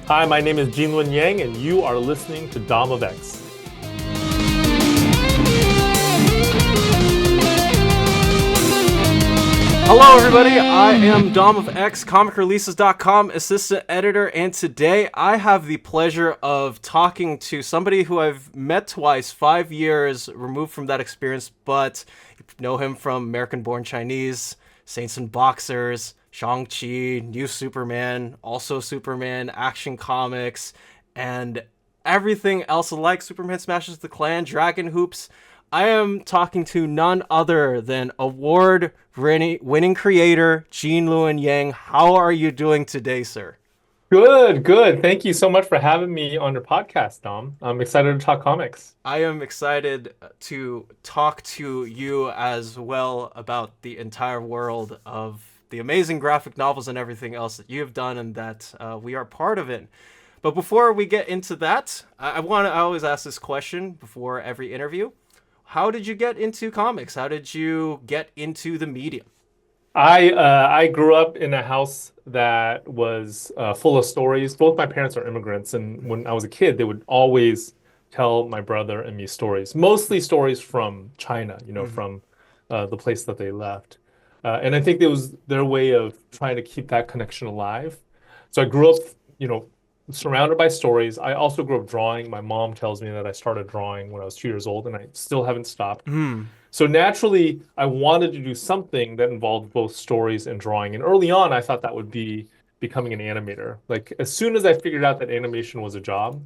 Hi, my name is Gene Luen Yang, and you are listening to Dom of X. Hello, everybody. I am Dom of X, comicreleases.com assistant editor, and today I have the pleasure of talking to somebody who I've met twice, 5 years removed from that experience, but you know him from American Born Chinese, Saints and Boxers, Shang-Chi, New Superman, also Superman, Action Comics, and everything else alike. Superman Smashes the Klan, Dragon Hoops. I am talking to none other than award-winning creator Gene Luen Yang. How are you doing today, sir? Good, good. Thank you so much for having me on your podcast, Dom. I'm excited to talk comics. I am excited to talk to you as well about the entire world of the amazing graphic novels and everything else that you have done and that we are part of it. But before we get into that, I always ask this question before every interview. How did you get into comics? How did you get into the medium? I grew up in a house that was full of stories. Both my parents are immigrants, and when I was a kid, they would always tell my brother and me stories, mostly stories from China, from the place that they left. And I think it was their way of trying to keep that connection alive. So I grew up, surrounded by stories. I also grew up drawing. My mom tells me that I started drawing when I was 2 years old, and I still haven't stopped. So naturally, I wanted to do something that involved both stories and drawing. And early on, I thought that would be becoming an animator. Like as soon as I figured out that animation was a job,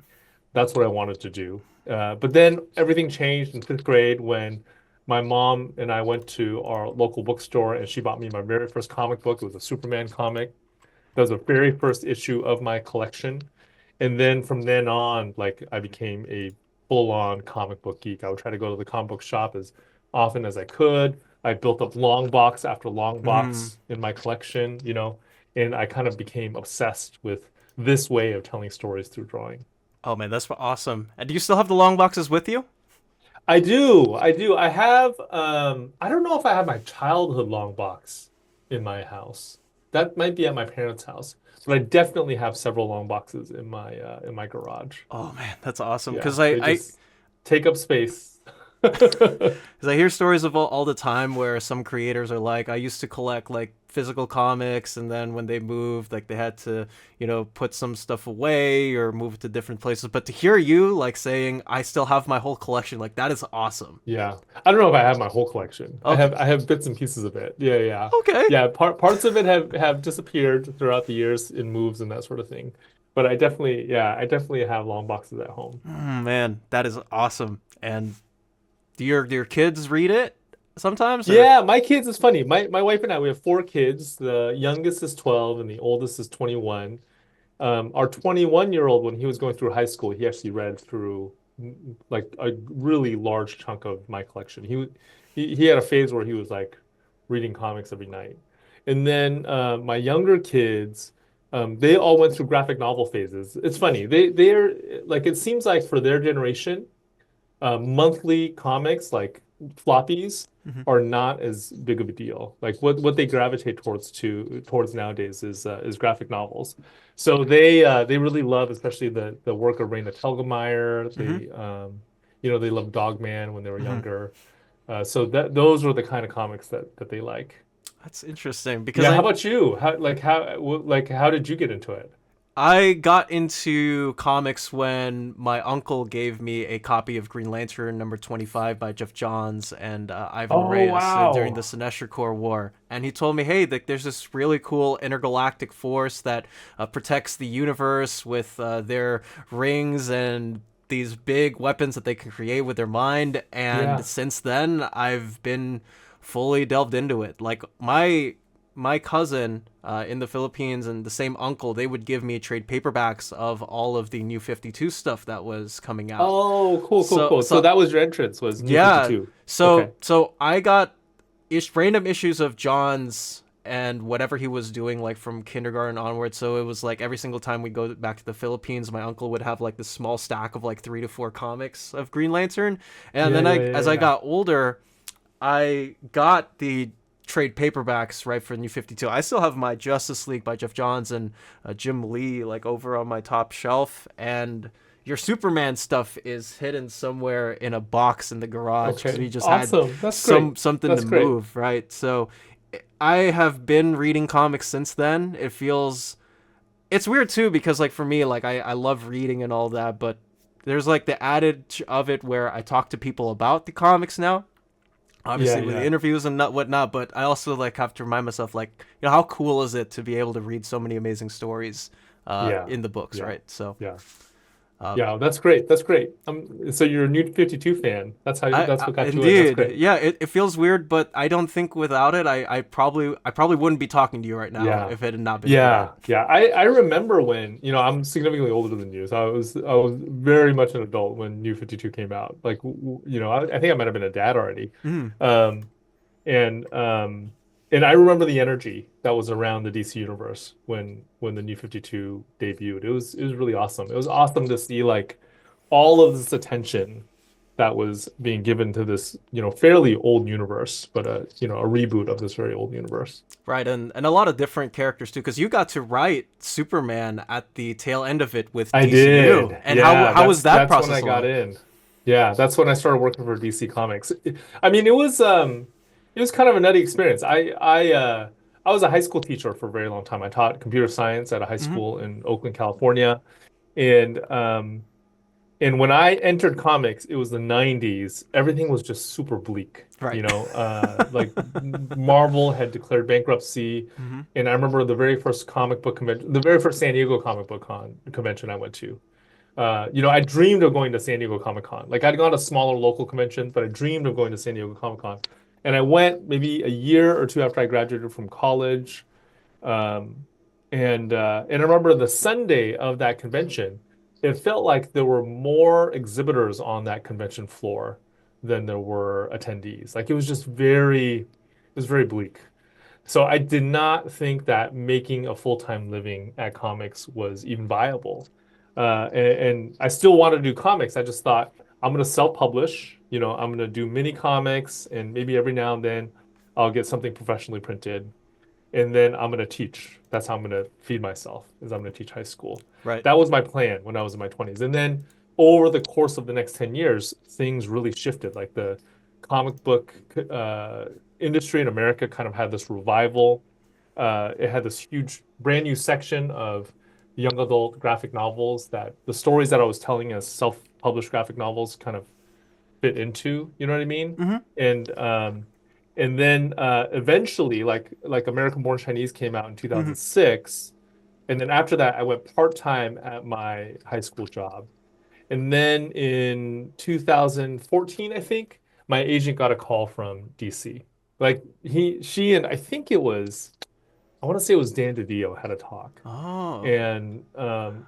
that's what I wanted to do. But then everything changed in fifth grade when my mom and I went to our local bookstore, and she bought me my very first comic book. It was a Superman comic. That was the very first issue of my collection. And then from then on, like I became a full-on comic book geek. I would try to go to the comic book shop as often as I could. I built up long box after long box in my collection, and I kind of became obsessed with this way of telling stories through drawing. Oh man, that's awesome. And do you still have the long boxes with you? I do. I do. I have I don't know if I have my childhood long box in my house. That might be at my parents' house, but I definitely have several long boxes in my garage. Oh man, that's awesome. Yeah, Because they just take up space. Because I hear stories of all the time where some creators are like, I used to collect like physical comics, and then when they moved, like they had to, put some stuff away or move it to different places. But to hear you like saying, I still have my whole collection, like that is awesome. Yeah. I don't know if I have my whole collection. Okay. I have bits and pieces of it. Yeah, yeah. Okay. Yeah, parts of it have disappeared throughout the years in moves and that sort of thing. But I definitely have long boxes at home. Man, that is awesome. And do your kids read it sometimes? Or? Yeah, my kids is funny. My wife and I, we have four kids. The youngest is 12 and the oldest is 21. Our 21-year-old, when he was going through high school, he actually read through like a really large chunk of my collection. He had a phase where he was like reading comics every night. And then my younger kids, they all went through graphic novel phases. It's funny. They're like it seems like for their generation, monthly comics like floppies are not as big of a deal. Like what they gravitate towards nowadays is graphic novels. So they really love, especially the work of Raina Telgemeier. They love Dogman when they were younger. So those were the kind of comics that they like. That's interesting because Yeah, how about you? How did you get into it? I got into comics when my uncle gave me a copy of Green Lantern number 25 by Jeff Johns and Ivan Oh, Reyes wow. during the Sinestro Corps War. And he told me, hey, there's this really cool intergalactic force that protects the universe with their rings and these big weapons that they can create with their mind. And Yeah. since then, I've been fully delved into it. Like my cousin in the Philippines and the same uncle, they would give me trade paperbacks of all of the New 52 stuff that was coming out. Oh, cool. So that was your entrance, was New Yeah. 52. So Okay. so I got random issues of John's and whatever he was doing like from kindergarten onward. So it was like every single time we go back to the Philippines, my uncle would have like this small stack of like 3 to 4 comics of Green Lantern. And then as I got older, I got the trade paperbacks, right, for New 52. I still have my Justice League by Jeff Johns and Jim Lee like over on my top shelf, and your Superman stuff is hidden somewhere in a box in the garage because Okay. we just had Awesome. That's great. something to That's great. move, right? So I have been reading comics since then. It feels it's weird too because like for me, like I love reading and all that, but there's like the adage of it where I talk to people about the comics now, Yeah, obviously with the yeah. interviews and whatnot, but I also like have to remind myself like, how cool is it to be able to read so many amazing stories Yeah. in the books, Yeah. right? So Yeah. uh, Yeah, that's great. That's great. So you're a New 52 fan. That's what got you in. That's indeed, great. yeah, it feels weird, but I don't think without it, I probably wouldn't be talking to you right now Yeah. if it had not been for that. Yeah. Yeah. I remember when, I'm significantly older than you. So I was very much an adult when New 52 came out. Like I think I might have been a dad already. Mm, Um and um and I remember the energy that was around the DC universe when the New 52 debuted. It was really awesome. It was awesome to see like all of this attention that was being given to this, fairly old universe, but a reboot of this very old universe. right, and a lot of different characters too, because you got to write Superman at the tail end of it with I DCU, did. and how Yeah, how was that's that that's when process I got along? in. Yeah, that's when I started working for DC Comics. I mean, it was kind of a nutty experience. I was a high school teacher for a very long time. I taught computer science at a high Hmm. school in Oakland, California. And when I entered comics, it was the 90s. Everything was just super bleak. Right. Like Marvel had declared bankruptcy. Hmm. And I remember the very first comic book convention, the very first San Diego comic book convention I went to. I dreamed of going to San Diego Comic Con. Like I'd gone to smaller local conventions, but I dreamed of going to San Diego Comic Con. And I went maybe a year or two after I graduated from college. Um, and I remember the Sunday of that convention, it felt like there were more exhibitors on that convention floor than there were attendees. Like it was very bleak. So I did not think that making a full-time living at comics was even viable. And I still wanted to do comics. I just thought I'm going to self-publish. I'm going to do mini comics, and maybe every now and then I'll get something professionally printed, and then I'm going to teach. That's how I'm going to feed myself, is I'm going to teach high school. Right. That was my plan when I was in my 20s. And then over the course of the next 10 years, things really shifted. Like the comic book industry in America kind of had this revival. It had this huge brand new section of young adult graphic novels that the stories that I was telling as self-published graphic novels kind of fit into, you know what I mean? Hmm. And then eventually, like American Born Chinese came out in Hmm. 2006, and then after that, I went part-time at my high school job. And then in 2014, I think, my agent got a call from DC. Like she, and I think I want to say it was Dan DiDio had a talk, Oh. and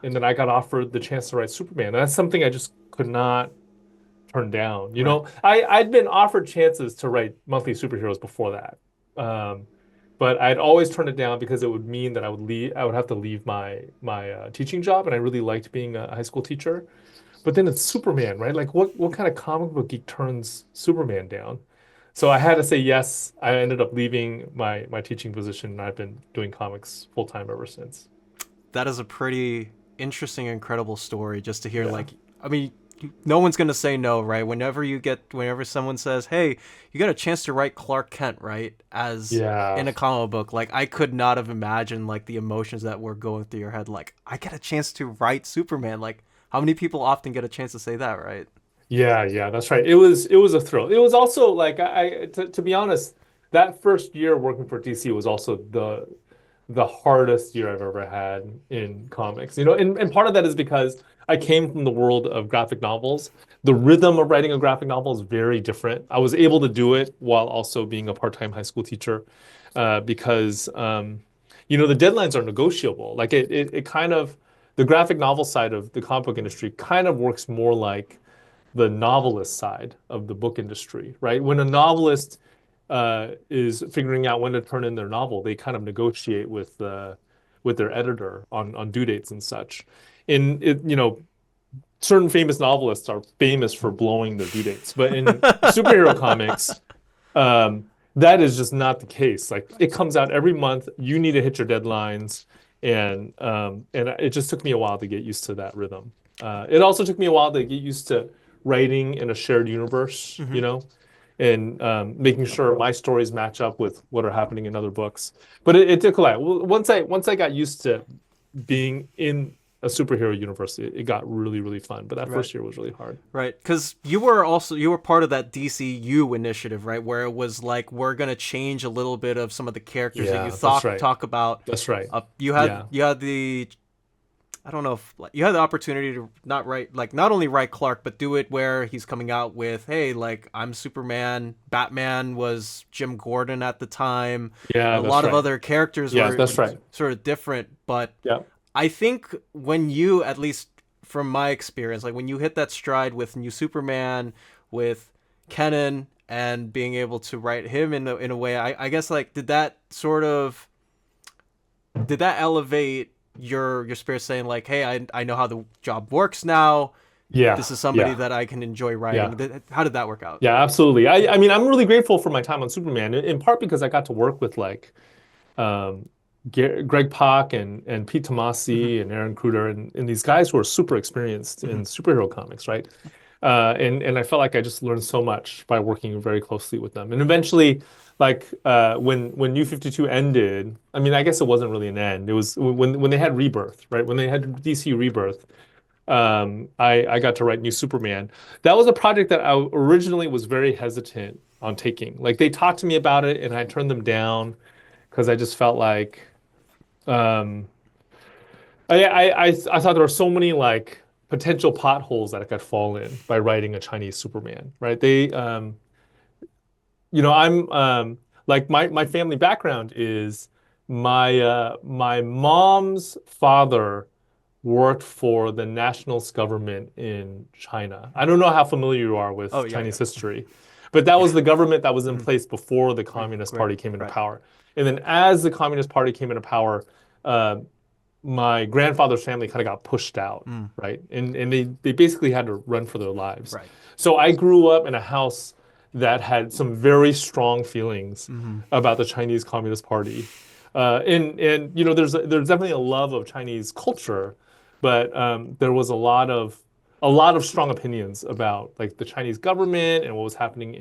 then I got offered the chance to write Superman. And that's something I just could not turned down. Right. I'd been offered chances to write monthly superheroes before that. But I'd always turned it down because it would mean that I would have to leave my teaching job, and I really liked being a high school teacher. But then it's Superman, right? Like what kind of comic book geek turns Superman down? So I had to say yes. I ended up leaving my teaching position, and I've been doing comics full time ever since. That is a pretty interesting, incredible story just to hear. Yeah. Like, I mean, no one's gonna say no, right? Whenever someone says, "Hey, you got a chance to write Clark Kent," right, as Yeah. in a comic book, like I could not have imagined like the emotions that were going through your head. Like, I get a chance to write Superman. Like, how many people often get a chance to say that, right? Yeah, yeah, that's right. It was a thrill. It was also like to be honest, that first year working for DC was also the hardest year I've ever had in comics. And part of that is because I came from the world of graphic novels. The rhythm of writing a graphic novel is very different. I was able to do it while also being a part-time high school teacher, because the deadlines are negotiable. Like it kind of the graphic novel side of the comic book industry kind of works more like the novelist side of the book industry, right? When a novelist is figuring out when to turn in their novel, they kind of negotiate with their editor on due dates and such. Certain famous novelists are famous for blowing their due dates, but in superhero comics, That is just not the case. Like it comes out every month. You need to hit your deadlines, and it just took me a while to get used to that rhythm. It also took me a while to get used to writing in a shared universe, Hmm. and making sure my stories match up with what are happening in other books. But it took a while. Once I got used to being in a superhero universe, it got really, really fun. But that Right. first year was really hard. Right, because you were part of that DCU initiative, right? Where it was like we're gonna change a little bit of some of the characters that you Yeah, that's right. talk about. That's right. You had Yeah. the I don't know if like, you had the opportunity to not write like not only write Clark, but do it where he's coming out with, hey, like I'm Superman. Batman was Jim Gordon at the time. Yeah, A that's lot of right. other characters Yeah, were that's right. sort of different, but Yeah. I think when you, at least from my experience, like when you hit that stride with New Superman, with Kenan, and being able to write him in a way, I guess like did that elevate your spirit, saying like, hey, I know how the job works now. Yeah. This is somebody Yeah. that I can enjoy writing. Yeah. How did that work out? Yeah, absolutely. I mean, I'm really grateful for my time on Superman, in part because I got to work with like um, Greg Pak and Pete Hmm. Tomasi and Aaron Kruder and these guys who are super experienced Hmm. in superhero comics, right? And I felt like I just learned so much by working very closely with them. And eventually, like when New 52 ended, I mean, I guess it wasn't really an end. It was when they had Rebirth, right? When they had DC Rebirth, I got to write New Superman. That was a project that I originally was very hesitant on taking. Like they talked to me about it, and I turned them down because I just felt like um, I thought there were so many like potential potholes that I could fall in by writing a Chinese Superman, right? I'm like my family background is my mom's father worked for the nationalist government in China. I don't know how familiar you are Oh with yeah, yeah, Chinese history, but that was yeah. the government that was in Hmm. place before the Great, Communist great, Party came into right. power. And then as the Communist Party came into power, uh, my grandfather's family kind of got pushed out, Mm, right? And they basically had to run for their lives. right. So I grew up in a house that had some very strong feelings Hmm. about the Chinese Communist Party. And there's definitely a love of Chinese culture, but there was a lot of strong opinions about like the Chinese government and what was happening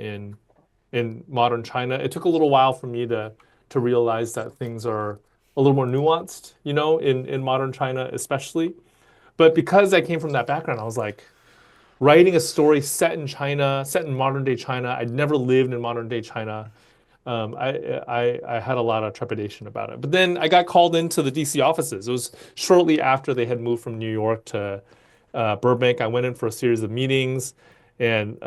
in modern China. It took a little while for me to realize that things are a little more nuanced, in modern China especially. But because I came from that background, I was like writing a story set in China, set in modern day China. I'd never lived in modern day China. I had a lot of trepidation about it. But then I got called into the DC offices. It was shortly after they had moved from New York to Burbank. I went in for a series of meetings, and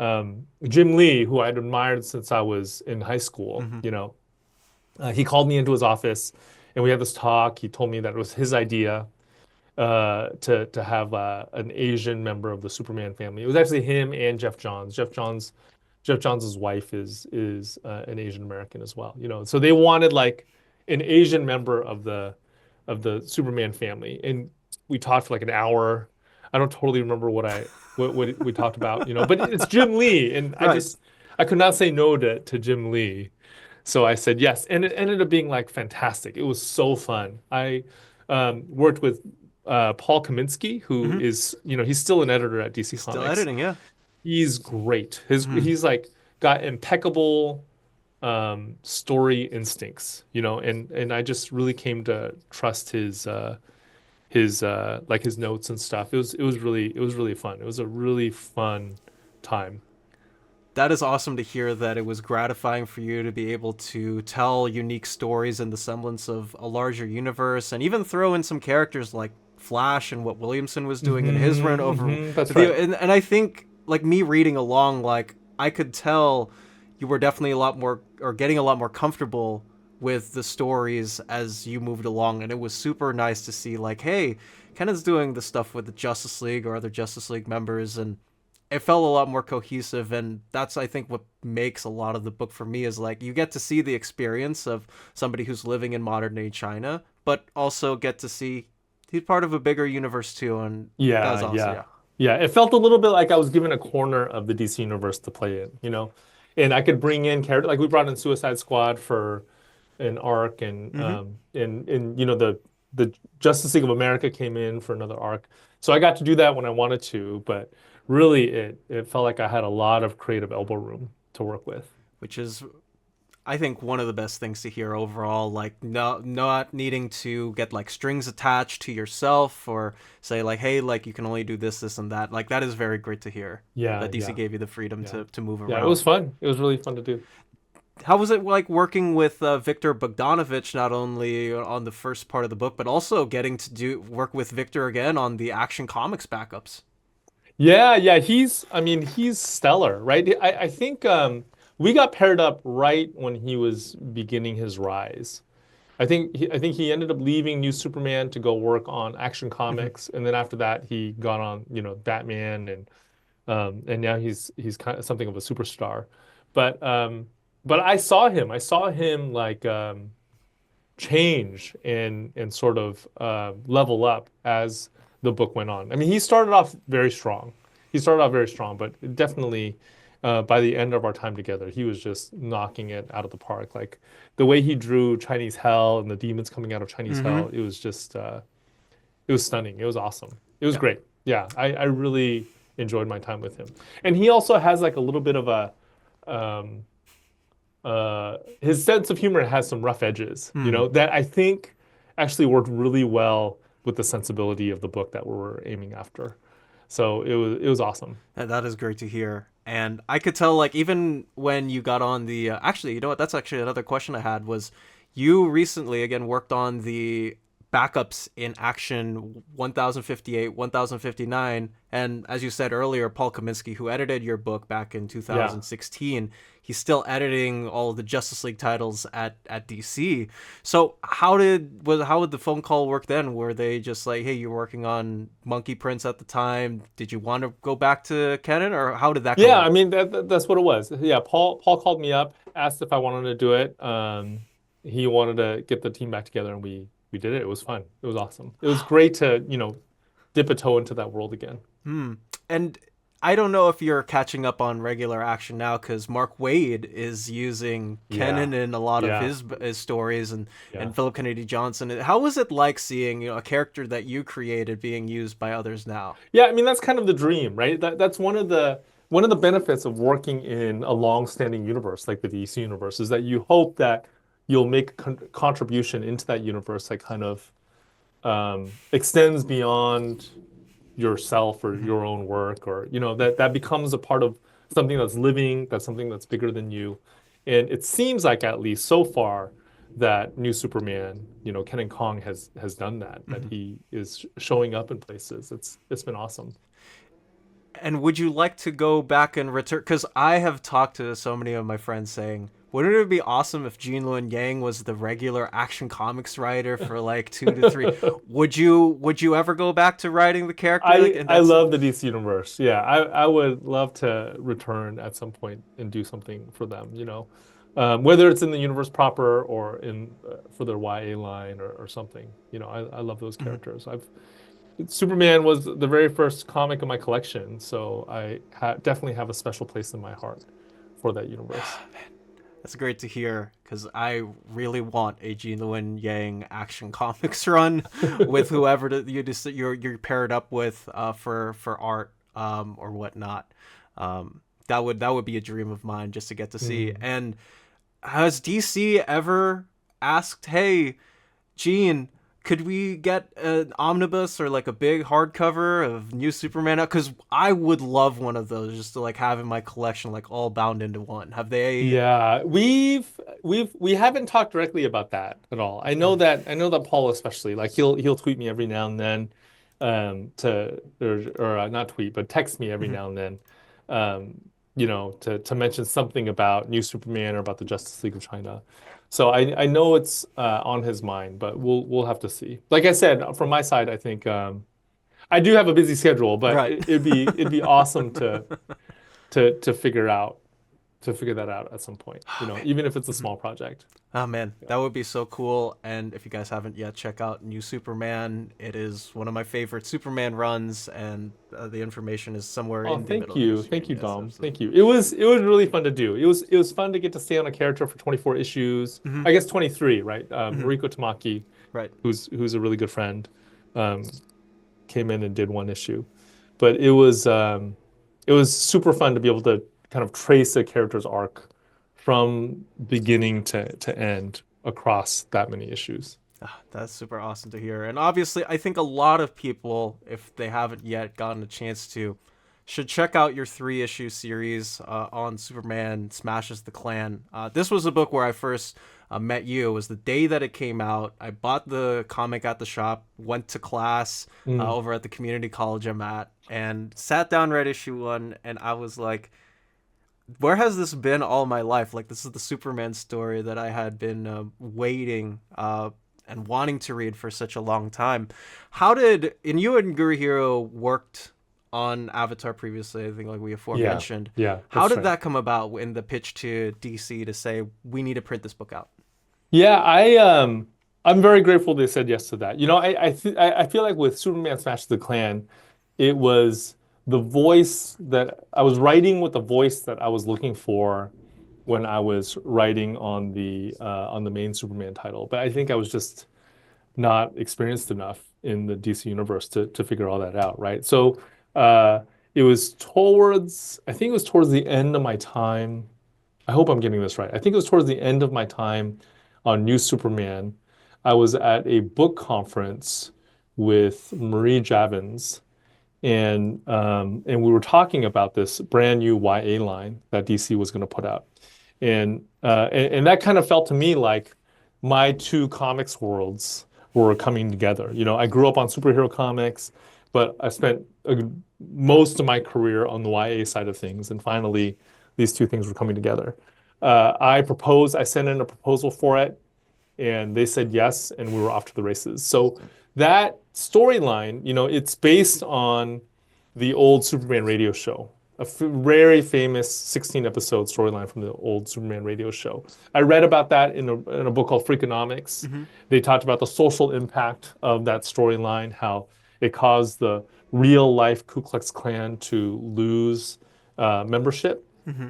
Jim Lee, who I'd admired since I was in high school, Hmm. he called me into his office, and we had this talk. He told me that it was his idea to have an Asian member of the Superman family. It was actually him and Jeff Johns. Jeff Johns' wife is an Asian American as well. So they wanted like an Asian member of the Superman family, and we talked for like an hour. I don't totally remember what we talked about, but it's Jim Lee, and I Right. just I could not say no to Jim Lee. So I said yes, and it ended up being like fantastic. It was so fun. I worked with Paul Kaminsky, who Hmm. is, he's still an editor at DC He's still Comics. editing, yeah. He's great. His Hmm. he's like got impeccable story instincts, and I just really came to trust his like his notes and stuff. It was really fun. It was a really fun time. That is awesome to hear, that it was gratifying for you to be able to tell unique stories in the semblance of a larger universe, and even throw in some characters like Flash and what Williamson was doing in his run over That's with you. right. And I think, like, me reading along, like, I could tell you were definitely a lot more, or getting a lot more comfortable with the stories as you moved along, and it was super nice to see, like, hey, Kenneth's doing the stuff with the Justice League or other Justice League members, and it felt a lot more cohesive. And that's, I think, what makes a lot of the book for me, is like you get to see the experience of somebody who's living in modern day China, but also get to see he's part of a bigger universe too, and that was Yeah, awesome. yeah. Yeah. Yeah, it felt a little bit like I was given a corner of the DC universe to play in. and I could bring in character like we brought in Suicide Squad for an arc, and Hmm. the Justice League of America came in for another arc. So I got to do that when I wanted to, but really it felt like I had a lot of creative elbow room to work with. Which is, I think, one of the best things to hear overall. Like, no, not needing to get like strings attached to yourself or say like, hey, like you can only do this, this, and that. Like that is very great to hear Yeah, that DC yeah, gave you the freedom yeah. to move Yeah, it around. was fun. It was really fun to do. How was it like working with Viktor Bogdanovic, not only on the first part of the book, but also getting to do work with Victor again on the Action Comics backups? Yeah, yeah, I mean, he's stellar, right? I think we got paired up right when he was beginning his rise. I think he ended up leaving New Superman to go work on Action Hmm. Comics, and then after that he got on, Batman, and now he's kind of something of a superstar. But I saw him like change and sort of level up as the book went on. I mean, he started off very strong. He started off very strong, but definitely by the end of our time together, he was just knocking it out of the park. Like the way he drew Chinese Hell and the demons coming out of Chinese Hmm. Hell, it was just it was stunning. It was awesome. It was Yeah. great. Yeah, I really enjoyed my time with him. And he also has like a little bit of a um, his sense of humor has some rough edges, Hmm. that I think actually worked really well with the sensibility of the book that we were aiming after. So it was awesome. That is great to hear. And I could tell, like, even when you got on the. Actually, you know what? That's actually another question I had was you recently, again, worked on the backups in Action 1058, 1059. And as you said earlier, Paul Kaminsky, who edited your book back in Yeah. 2016, he's still editing all of the Justice League titles at DC. So how would the phone call work then? Were they just like, hey, you're working on Monkey Prince at the time? Did you want to go back to Kenan, or how did that come Yeah, I about? mean that's what it was. Yeah, Paul called me up, asked if I wanted to do it. He wanted to get the team back together, and we did it. It was fun. It was awesome. It was great to, dip a toe into that world again. Hmm. And I don't know if you're catching up on regular action now because Mark Wade is using Yeah. Kenan in a lot of Yeah. his stories, Yeah. and Philip Kennedy Johnson. How was it like seeing a character that you created being used by others now? Yeah, I mean that's kind of the dream, right? That's one of the benefits of working in a long-standing universe like the DC universe is that you hope that you'll make a contribution into that universe that kind of extends beyond yourself or Hmm. your own work, or that becomes a part of something that's living, that's something that's bigger than you. And it seems like at least so far that New Superman, Kenan Kong has done that Hmm. he is showing up in places. It's been awesome. And would you like to go back and return? Because I have talked to so many of my friends saying, wouldn't it be awesome if Gene Luen Yang was the regular Action Comics writer for like 2 to 3? Would you ever go back to writing the character like I in I that love the sense? DC universe. Yeah, I would love to return at some point and do something for them, whether it's in the universe proper or in for their YA line or something. I love those Mhm. characters. Superman was the very first comic in my collection, so I definitely have a special place in my heart for that universe. That's great to hear because I really want a Gene Luen Yang Action Comics run with whoever you're paired up with for art or whatnot. That would be a dream of mine just to get to see. Mm. And has DC ever asked, "Hey, Gene, could we get an omnibus or like a big hardcover of New Superman?" Because I would love one of those just to like have in my collection, like all bound into one. Have they? Yeah, we haven't talked directly about that at all. I know that Paul especially, like he'll tweet me every now and then, to or not tweet, but text me every Mhm. now and then, to mention something about New Superman or about the Justice League of China. So I know it's on his mind, but we'll have to see. Like I said, from my side, I think I do have a busy schedule, but Right. it'd be awesome to figure out to figure that out at some point, even if it's a small project. Oh man, that would be so cool. And if you guys haven't yet, check out New Superman. It is one of my favorite Superman runs, and the information is somewhere Oh, in the thank middle of your you. screen. Thank you, Yes, Dom. absolutely. Thank you. It was really fun to do. It was fun to get to stay on a character for 24 issues. Hmm. I guess 23, right? Hmm. Mariko Tamaki, Right. who's a really good friend, um, came in and did one issue. But it was super fun to be able to kind of trace a character's arc from beginning to end across that many issues. Ah, that's super awesome to hear. And obviously, I think a lot of people, if they haven't yet gotten a chance to, should check out your 3-issue series on Superman Smashes the Klan. This was a book where I first met you. It was the day that it came out. I bought the comic at the shop, went to class Mm. over at the community college I'm at, and sat down, read issue 1, and I was like, where has this been all my life? Like, this is the Superman story that I had been waiting and wanting to read for such a long time. And you and Gurihiru worked on Avatar previously, I think, like we Yeah, aforementioned. yeah, How that's did right. that come about in the pitch to DC to say, we need to print this book out? Yeah, I'm very grateful they said yes to that. I feel like with Superman Smash the Klan, it was the voice that I was writing with the voice that I was looking for when I was writing on the main Superman title. But I think I was just not experienced enough in the DC universe to figure all that out, right? So uh, I think it was towards the end of my time. I hope I'm getting this right. I think it was towards the end of my time on New Superman. I was at a book conference with Marie Javins, and we were talking about this brand new YA line that DC was going to put out, and that kind of felt to me like my two comics worlds were coming together. I grew up on superhero comics, but I spent most of my career on the YA side of things, and finally, these two things were coming together. I sent in a proposal for it, and they said yes, and we were off to the races. So that storyline, it's based on the old Superman radio show, very famous 16 episode storyline from the old Superman radio show. I read about that in a book called Freakonomics. Mm-hmm. They talked about the social impact of that storyline, how it caused the real life Ku Klux Klan to lose membership. Mm-hmm.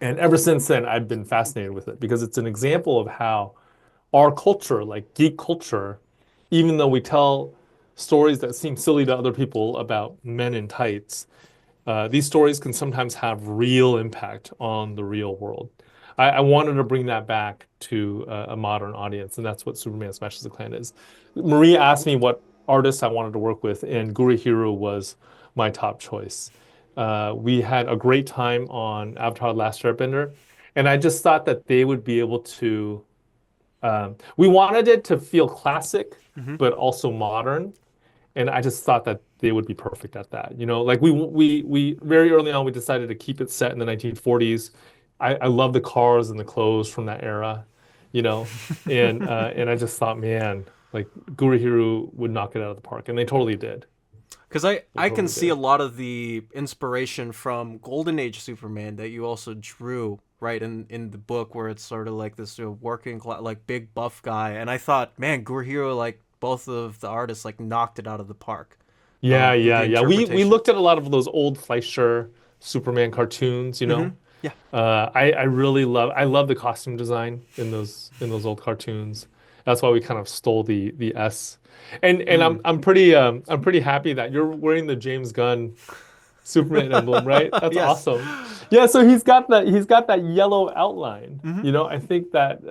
And ever since then, I've been fascinated with it because it's an example of how our culture, like geek culture, even though we tell stories that seem silly to other people about men in tights, these stories can sometimes have real impact on the real world. I wanted to bring that back to a modern audience, and that's what Superman Smashes the Klan is. Marie asked me what artists I wanted to work with, and Gurihiru was my top choice. We had a great time on Avatar: Last Airbender, and I just thought that they would be able to. We wanted it to feel classic, Mm-hmm. but also modern, and I just thought that they would be perfect at that. Like we very early on we decided to keep it set in the 1940s. I love the cars and the clothes from that era, you know, and I just thought, man, like Gurihiru would knock it out of the park, and they totally did. Because They I can totally see a did. lot of the inspiration from Golden Age Superman that you also drew right in the book, where it's sort of like this working class, like big buff guy. And I thought, man, Gurhiru, like both of the artists, like knocked it out of the park Yeah, with yeah, the yeah. We interpretation. looked at a lot of those old Fleischer Superman cartoons, Mm-hmm. Yeah. I love the costume design in those old cartoons. That's why we kind of stole the S. And Mm. I'm pretty happy that you're wearing the James Gunn Superman emblem, right? That's Yes. awesome. Yeah, so he's got that yellow outline. Mm-hmm. I think that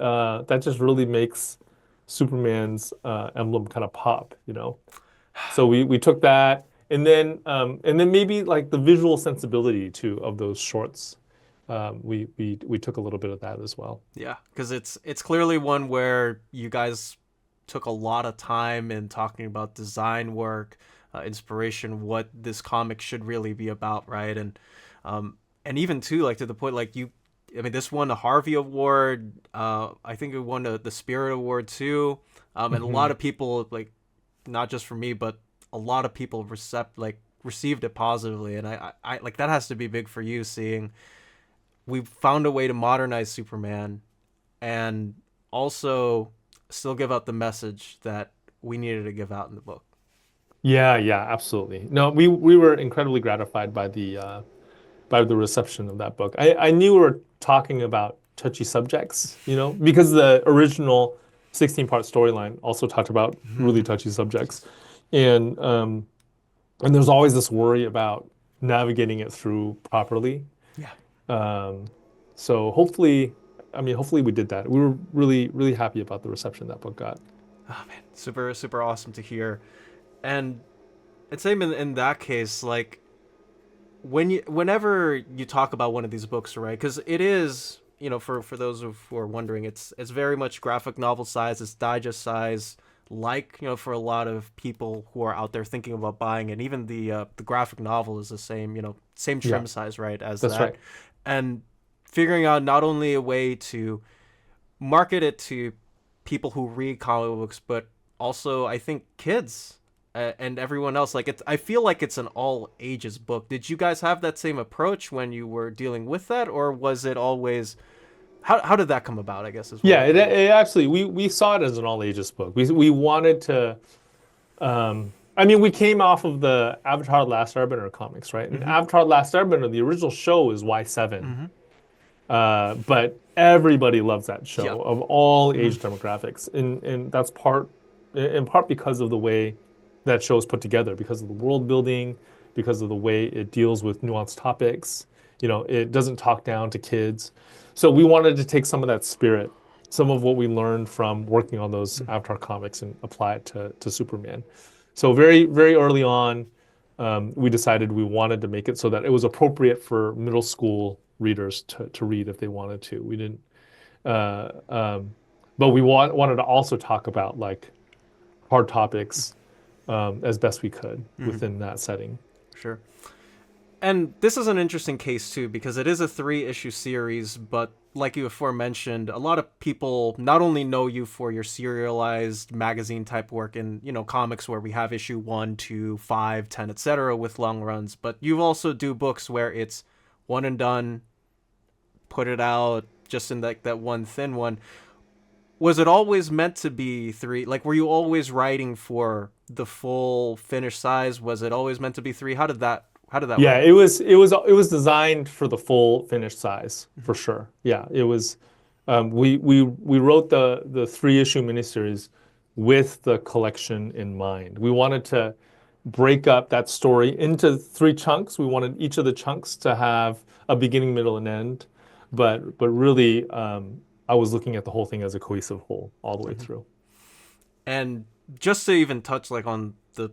that just really makes Superman's emblem kind of pop. So we took that, and then maybe like the visual sensibility too of those shorts. We took a little bit of that as well. Yeah, because it's clearly one where you guys took a lot of time in talking about design work, inspiration, what this comic should really be about, right? And even too, like to the point, like I mean, this won the Harvey Award. I think it won the Spirit Award too. And a lot Hmm. of people, like not just for me, but a lot of people received it positively, and I like that has to be big for you seeing we found a way to modernize Superman and also still give out the message that we needed to give out in the book. Yeah, yeah, absolutely. No, we were incredibly gratified by the reception of that book. I knew we were talking about touchy subjects, because the original 16-part storyline also talked about really touchy subjects. And and there's always this worry about navigating it through properly. Yeah. Um, so hopefully we did that. We were really, really happy about the reception that book got. Oh man, super super awesome to hear. And it's same in that case, like whenever you talk about one of these books, right? Because it is, for those who are wondering, it's very much graphic novel size, it's digest size, like for a lot of people who are out there thinking about buying it. Even the graphic novel is the same, same Yeah, trim size, right, as that's that, right. and figuring out not only a way to market it to people who read comic books, but also I think kids and everyone else. Like I feel like it's an all ages book. Did you guys have that same approach when you were dealing with that, or was it always? How did that come about? I guess is what Yeah, I'm it, trying to. it actually we saw it as an all ages book. We wanted to. I mean, we came off of the Avatar: The Last Airbender comics, right? And Mm-hmm. Avatar: The Last Airbender, the original show is Y7. Mm-hmm. But everybody loves that show Yep. of all Mm-hmm. age demographics, and that's in part because of the way that show is put together, because of the world building, because of the way it deals with nuanced topics. It doesn't talk down to kids. So we wanted to take some of that spirit, some of what we learned from working on those Avatar comics, and apply it to Superman. So very, very early on, we decided we wanted to make it so that it was appropriate for middle school readers to read if they wanted to. We didn't, uh, um, but we wanted to also talk about like hard topics as best we could Mm-hmm. within that setting. Sure. And this is an interesting case too because it is a 3-issue series, but like you aforementioned, a lot of people not only know you for your serialized magazine type work in comics where we have issue 1, 2, 5, 10, etc. with long runs, but you also do books where it's one and done, put it out just in that one thin one. Was it always meant to be 3? Like, were you always writing for the full finished size? Was it always meant to be 3? How did that Yeah, work? it was designed for the full finished size for sure. Yeah, it was. We wrote the 3-issue miniseries with the collection in mind. We wanted to break up that story into 3 chunks. We wanted each of the chunks to have a beginning, middle, and end. But really, I was looking at the whole thing as a cohesive whole all the way through. And just to even touch like on the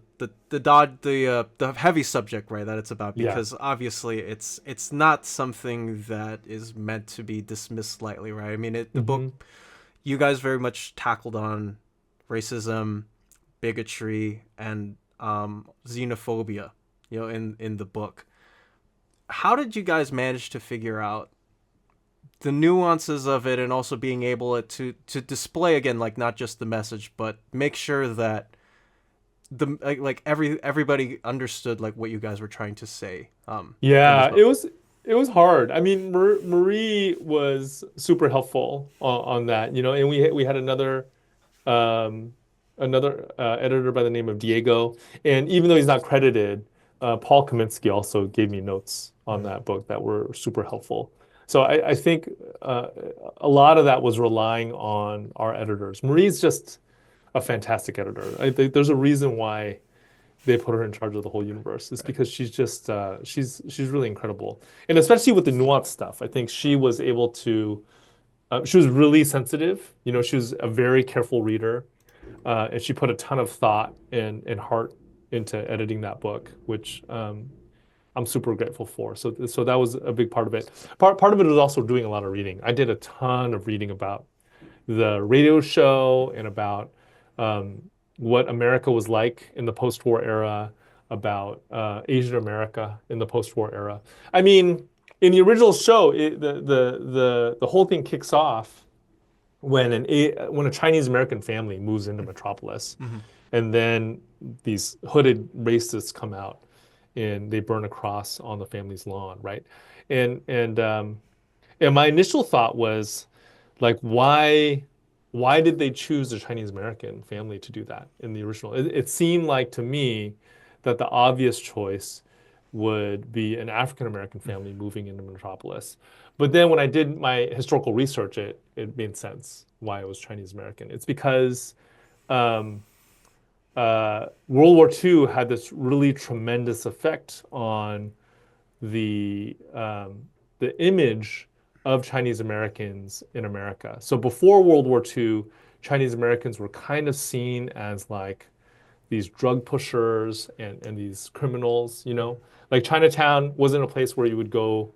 heavy subject, right, that it's about, Yeah. because obviously it's not something that is meant to be dismissed lightly, right? I mean, the Hmm. book, you guys very much tackled on racism, bigotry, and xenophobia, in the book. How did you guys manage to figure out the nuances of it and also being able to display again, like, not just the message but make sure that the like everybody understood like what you guys were trying to say in this Yeah, book. it was hard. I mean, Marie was super helpful on that, and we had um, another editor by the name of Diego, and even though he's not credited, Paul Kaminsky also gave me notes on Mhm. that book that were super helpful. So I think uh, a lot of that was relying on our editors. Marie's just a fantastic editor. I think there's a reason why they put her in charge of the whole universe. It's Right. because she's just she's really incredible, and especially with the nuanced stuff. I think she was able to. She was really sensitive. She was a very careful reader, and she put a ton of thought and heart into editing that book, which I'm super grateful for. So that was a big part of it. Part of it was also doing a lot of reading. I did a ton of reading about the radio show and about um, what America was like in the post-war era, about Asian America in the post-war era. I mean, in the original show, the whole thing kicks off when a Chinese American family moves into Metropolis, Mm-hmm. and then these hooded racists come out and they burn a cross on the family's lawn, right? And And my initial thought was like, why did they choose a Chinese American family to do that in the original? It seemed like to me that the obvious choice would be an African American family moving into Metropolis. But then when I did my historical research, it made sense why it was Chinese American. It's because um, World War II had this really tremendous effect on the image of Chinese Americans in America. So before World War II, Chinese Americans were kind of seen as like these drug pushers and these criminals, you know? Like Chinatown wasn't a place where you would go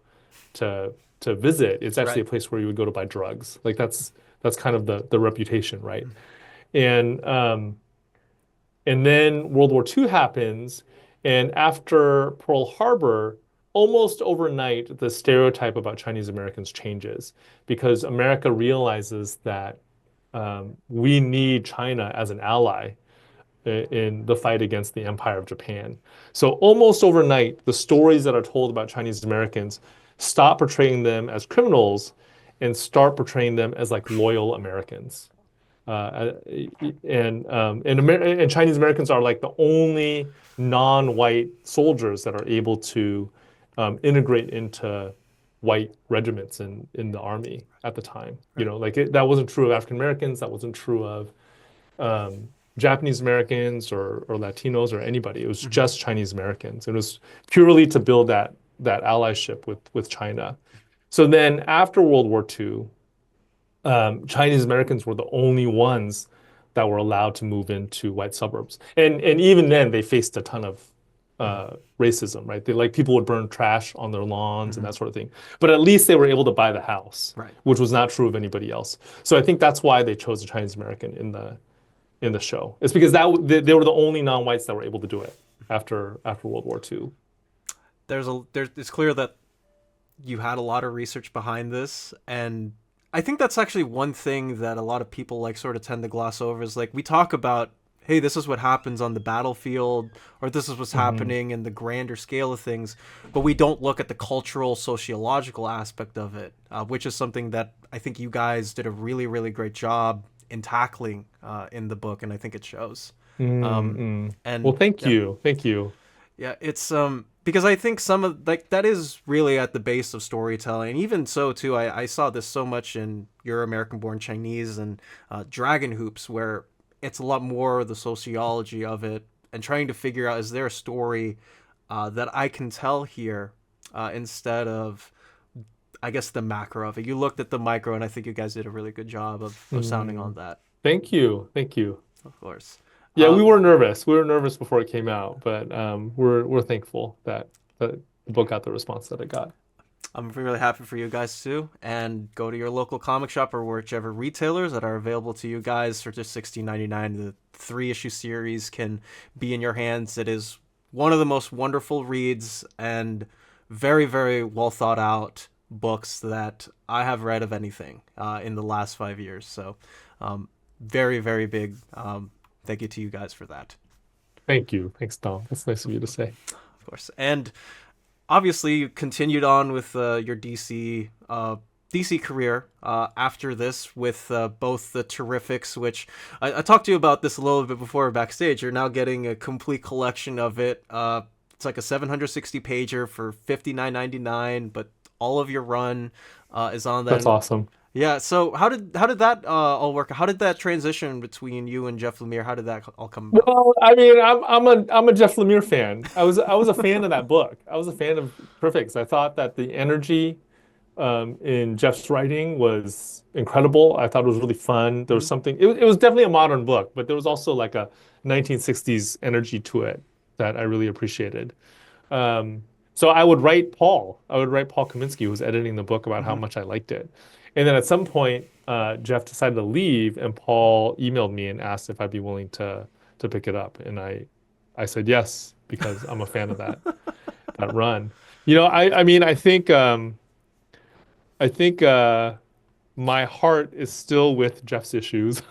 to visit. It's actually Right. a place where you would go to buy drugs. Like that's kind of the reputation, right? And and then World War II happens, and after Pearl Harbor, almost overnight, the stereotype about Chinese Americans changes because America realizes that we need China as an ally in the fight against the Empire of Japan. So almost overnight, the stories that are told about Chinese Americans stop portraying them as criminals and start portraying them as like loyal Americans. Uh, and Chinese Americans are like the only non-white soldiers that are able to integrate into white regiments in the army at the time. You Right. know, like that wasn't true of African Americans. That wasn't true of Japanese Americans or Latinos or anybody. It was Mhm. just Chinese Americans. It was purely to build that allyship with China. So then after World War II, Chinese Americans were the only ones that were allowed to move into white suburbs. And even then, they faced a ton of Mhm. racism, right? They like people would burn trash on their lawns and Mhm. that sort of thing. But at least they were able to buy the house, Right. which was not true of anybody else. So I think that's why they chose a Chinese American in the show. It's because they were the only non-whites that were able to do it after World War II. There's it's clear that you had a lot of research behind this, and I think that's actually one thing that a lot of people like sort of tend to gloss over is like we talk about, hey, this is what happens on the battlefield, or this is what's Hmm. happening in the grander scale of things, but we don't look at the cultural sociological aspect of it, which is something that I think you guys did a really really great job in tackling in the book, and I think it shows. um, Mm-mm. Well, and thank yeah, you. Thank you. yeah, it's because I think some of like that is really at the base of storytelling. And even so too, I saw this so much in Your American Born Chinese and Dragon Hoops, where it's a lot more the sociology of it and trying to figure out, is there a story that I can tell here instead of, I guess, the macro of it. You looked at the micro, and I think you guys did a really good job of sounding on Mm. that, Thank you. Thank you. of course. Yeah, we Um, were nervous. We were nervous before it came out, but we're thankful that the book got the response that it got. I'm really happy for you guys too. And go to your local comic shop or whichever retailers that are available to you guys for just $16.99. The 3 issue series can be in your hands. It is one of the most wonderful reads and very, very well thought out books that I have read of anything in the last 5 years. So, very, very big thank you to you guys for that, Thank you. Thanks, Tom. That's nice of you to say. of course. And obviously you continued on with your DC career after this with both the Terrifics, which I talked to you about this a little bit before backstage. You're now getting a complete collection of it. It's like a 760 pager for $59.99, but all of your run is on that. That's And awesome. yeah, so how did that all work? How did that transition between you and Jeff Lemire? How did that all come about? Well, I mean, I'm a Jeff Lemire fan. I was a fan of that book. I was a fan of Perfects. I thought that the energy in Jeff's writing was incredible. I thought it was really fun. There was Mhm. something. It was definitely a modern book, but there was also like a 1960s energy to it that I really appreciated. Um, so I would write Paul. I would write Paul Kaminsky, who was editing the book, about how Mhm. much I liked it. And then at some point, Jeff decided to leave, and Paul emailed me and asked if I'd be willing to pick it up, and I said yes because I'm a fan of that run. You know, I mean, I think my heart is still with Jeff's issues.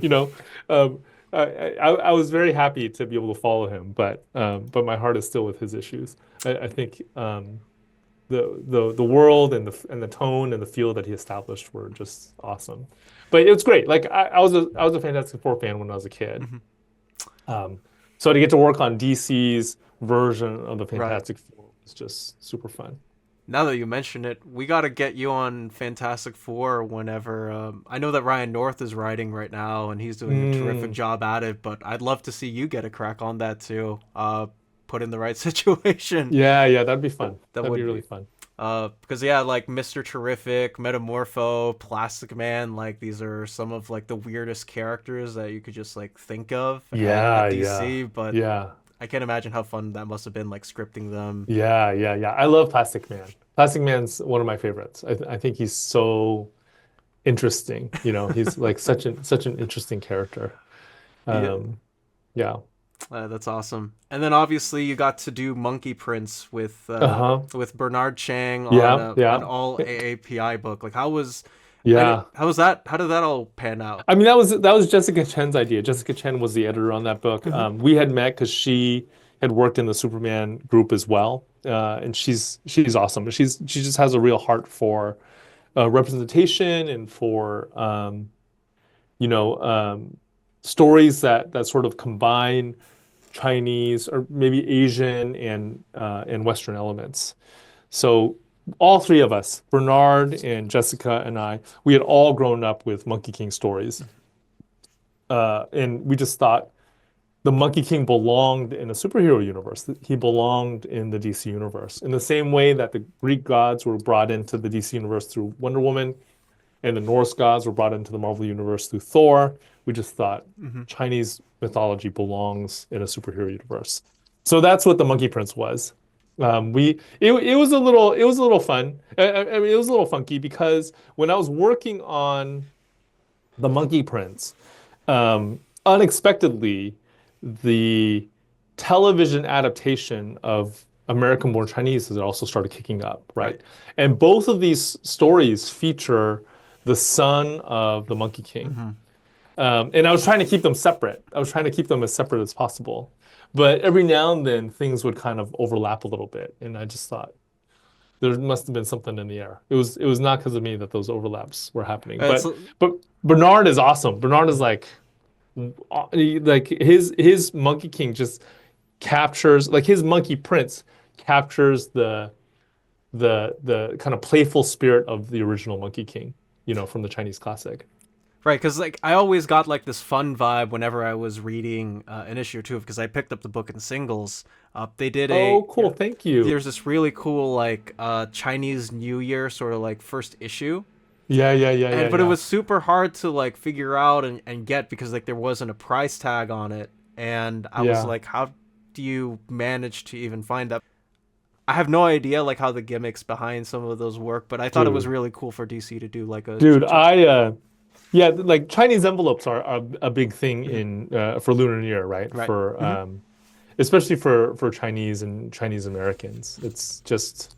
You know, um, I was very happy to be able to follow him, but my heart is still with his issues. I think the world and the tone and the feel that he established were just awesome. But it was great. Like I was a Fantastic Four fan when I was a kid. Mhm. Um, so to get to work on DC's version of the Right. Fantastic Four was just super fun. Now that you mention it, we got to get you on Fantastic Four whenever. I know that Ryan North is writing right now, and he's doing a terrific Mm, job at it. But I'd love to see you get a crack on that too. Put in the right situation. yeah, yeah, that'd be fun. That That'd be would really be. fun. Because yeah, like Mr. Terrific, Metamorpho, Plastic Man, like these are some of like the weirdest characters that you could just like think of at Yeah, yeah, DC. But yeah, I can't imagine how fun that must have been, like scripting them. yeah, yeah, yeah. I love Plastic Man. Plastic Man's one of my favorites. I think he's so interesting. He's like such an interesting character. Yeah. Um, yeah. That's awesome. And then obviously you got to do Monkey Prince Uh-huh. with Bernard Chang on Yeah, a an yeah, all AAPI book. Like yeah. how was that? How did that all pan out? I mean, that was Jessica Chen's idea. Jessica Chen was the editor on that book. Hmm. We had met because she had worked in the Superman group as well, and she's awesome. She just has a real heart for representation and for you know stories that sort of combine Chinese or maybe Asian and Western elements. So all three of us, Bernard and Jessica and I, we had all grown up with Monkey King stories. And we just thought the Monkey King belonged in a superhero universe. He belonged in the DC universe. In the same way that the Greek gods were brought into the DC universe through Wonder Woman, and the Norse gods were brought into the Marvel universe through Thor, we just thought Hmm. Chinese mythology belongs in a superhero universe. So that's what the Monkey Prince was. It was a little fun. I mean, it was a little funky because when I was working on the Monkey Prince, unexpectedly, the television adaptation of American Born Chinese has also started kicking up, Right. right? And both of these stories feature the son of the Monkey King. Hmm. And I was trying to keep them separate. I was trying to keep them as separate as possible. But every now and then things would kind of overlap a little bit. And I just thought there must have been something in the air. It was not because of me that those overlaps were happening. It's But Bernard is awesome. Bernard is like his Monkey King just captures like his Monkey Prince captures the kind of playful spirit of the original Monkey King, from the Chinese classic. right, because like I always got like this fun vibe whenever I was reading an issue or two because I picked up the book in singles. They did Oh, cool. Thank you. there's this really cool like Chinese New Year sort of like first issue. Yeah, yeah, yeah, yeah, But it yeah. was super hard to like figure out and get because like there wasn't a price tag on it, and I was Yeah. like, how do you manage to even find that? I have no idea like how the gimmicks behind some of those work, but I thought it was Dude. really cool for DC to do like Dude, yeah, like Chinese envelopes are a big thing Mhm. in for Lunar New Year, right? Right. Hmm. Especially for Chinese and Chinese Americans. It's just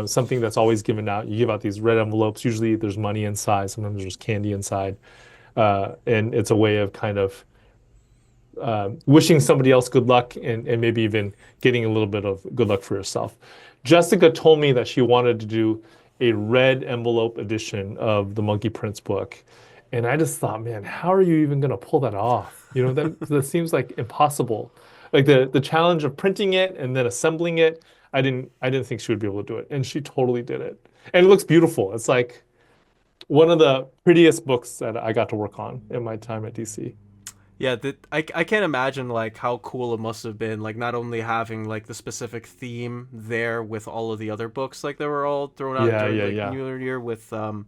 something that's always given out. You give out these red envelopes. Usually there's money inside. Sometimes there's candy inside. And it's a way of kind of wishing somebody else good luck and maybe even getting a little bit of good luck for yourself. Jessica told me that she wanted to do a red envelope edition of the Monkey Prince book. And I just thought, man, how are you even going to pull that off? That seems like impossible. Like the challenge of printing it and then assembling it, I didn't think she would be able to do it. And she totally did it. And it looks beautiful. It's like one of the prettiest books that I got to work on in my time at DC. Yeah, I can't imagine like how cool it must have been like not only having like the specific theme there with all of the other books like that were all thrown out Yeah, during yeah, like yeah. New Year with and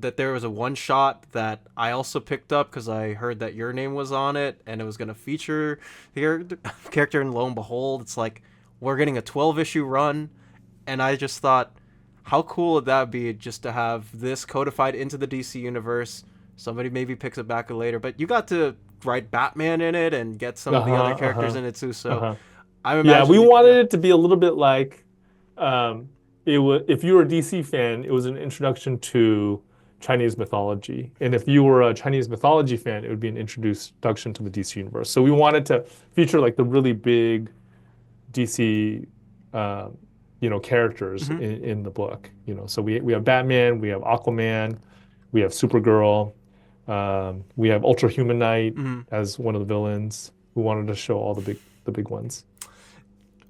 that there was a one shot that I also picked up because I heard that your name was on it and it was gonna feature the character, and lo and behold, it's like we're getting a 12 issue run, and I just thought, how cool would that be just to have this codified into the DC universe? Somebody maybe picks it back later, but you got to write Batman in it and get some of the other Uh-huh, characters uh-huh, in it too. So uh-huh. I'm Yeah, we imagining, yeah. wanted it to be a little bit like it was if you were a DC fan, it was an introduction to Chinese mythology. And if you were a Chinese mythology fan, it would be an introduction to the DC universe. So we wanted to feature like the really big DC uh, characters Hmm. in the book. So we have Batman, we have Aquaman, we have Supergirl, we have Ultra Human Knight Hmm. as one of the villains who wanted to show all the big ones.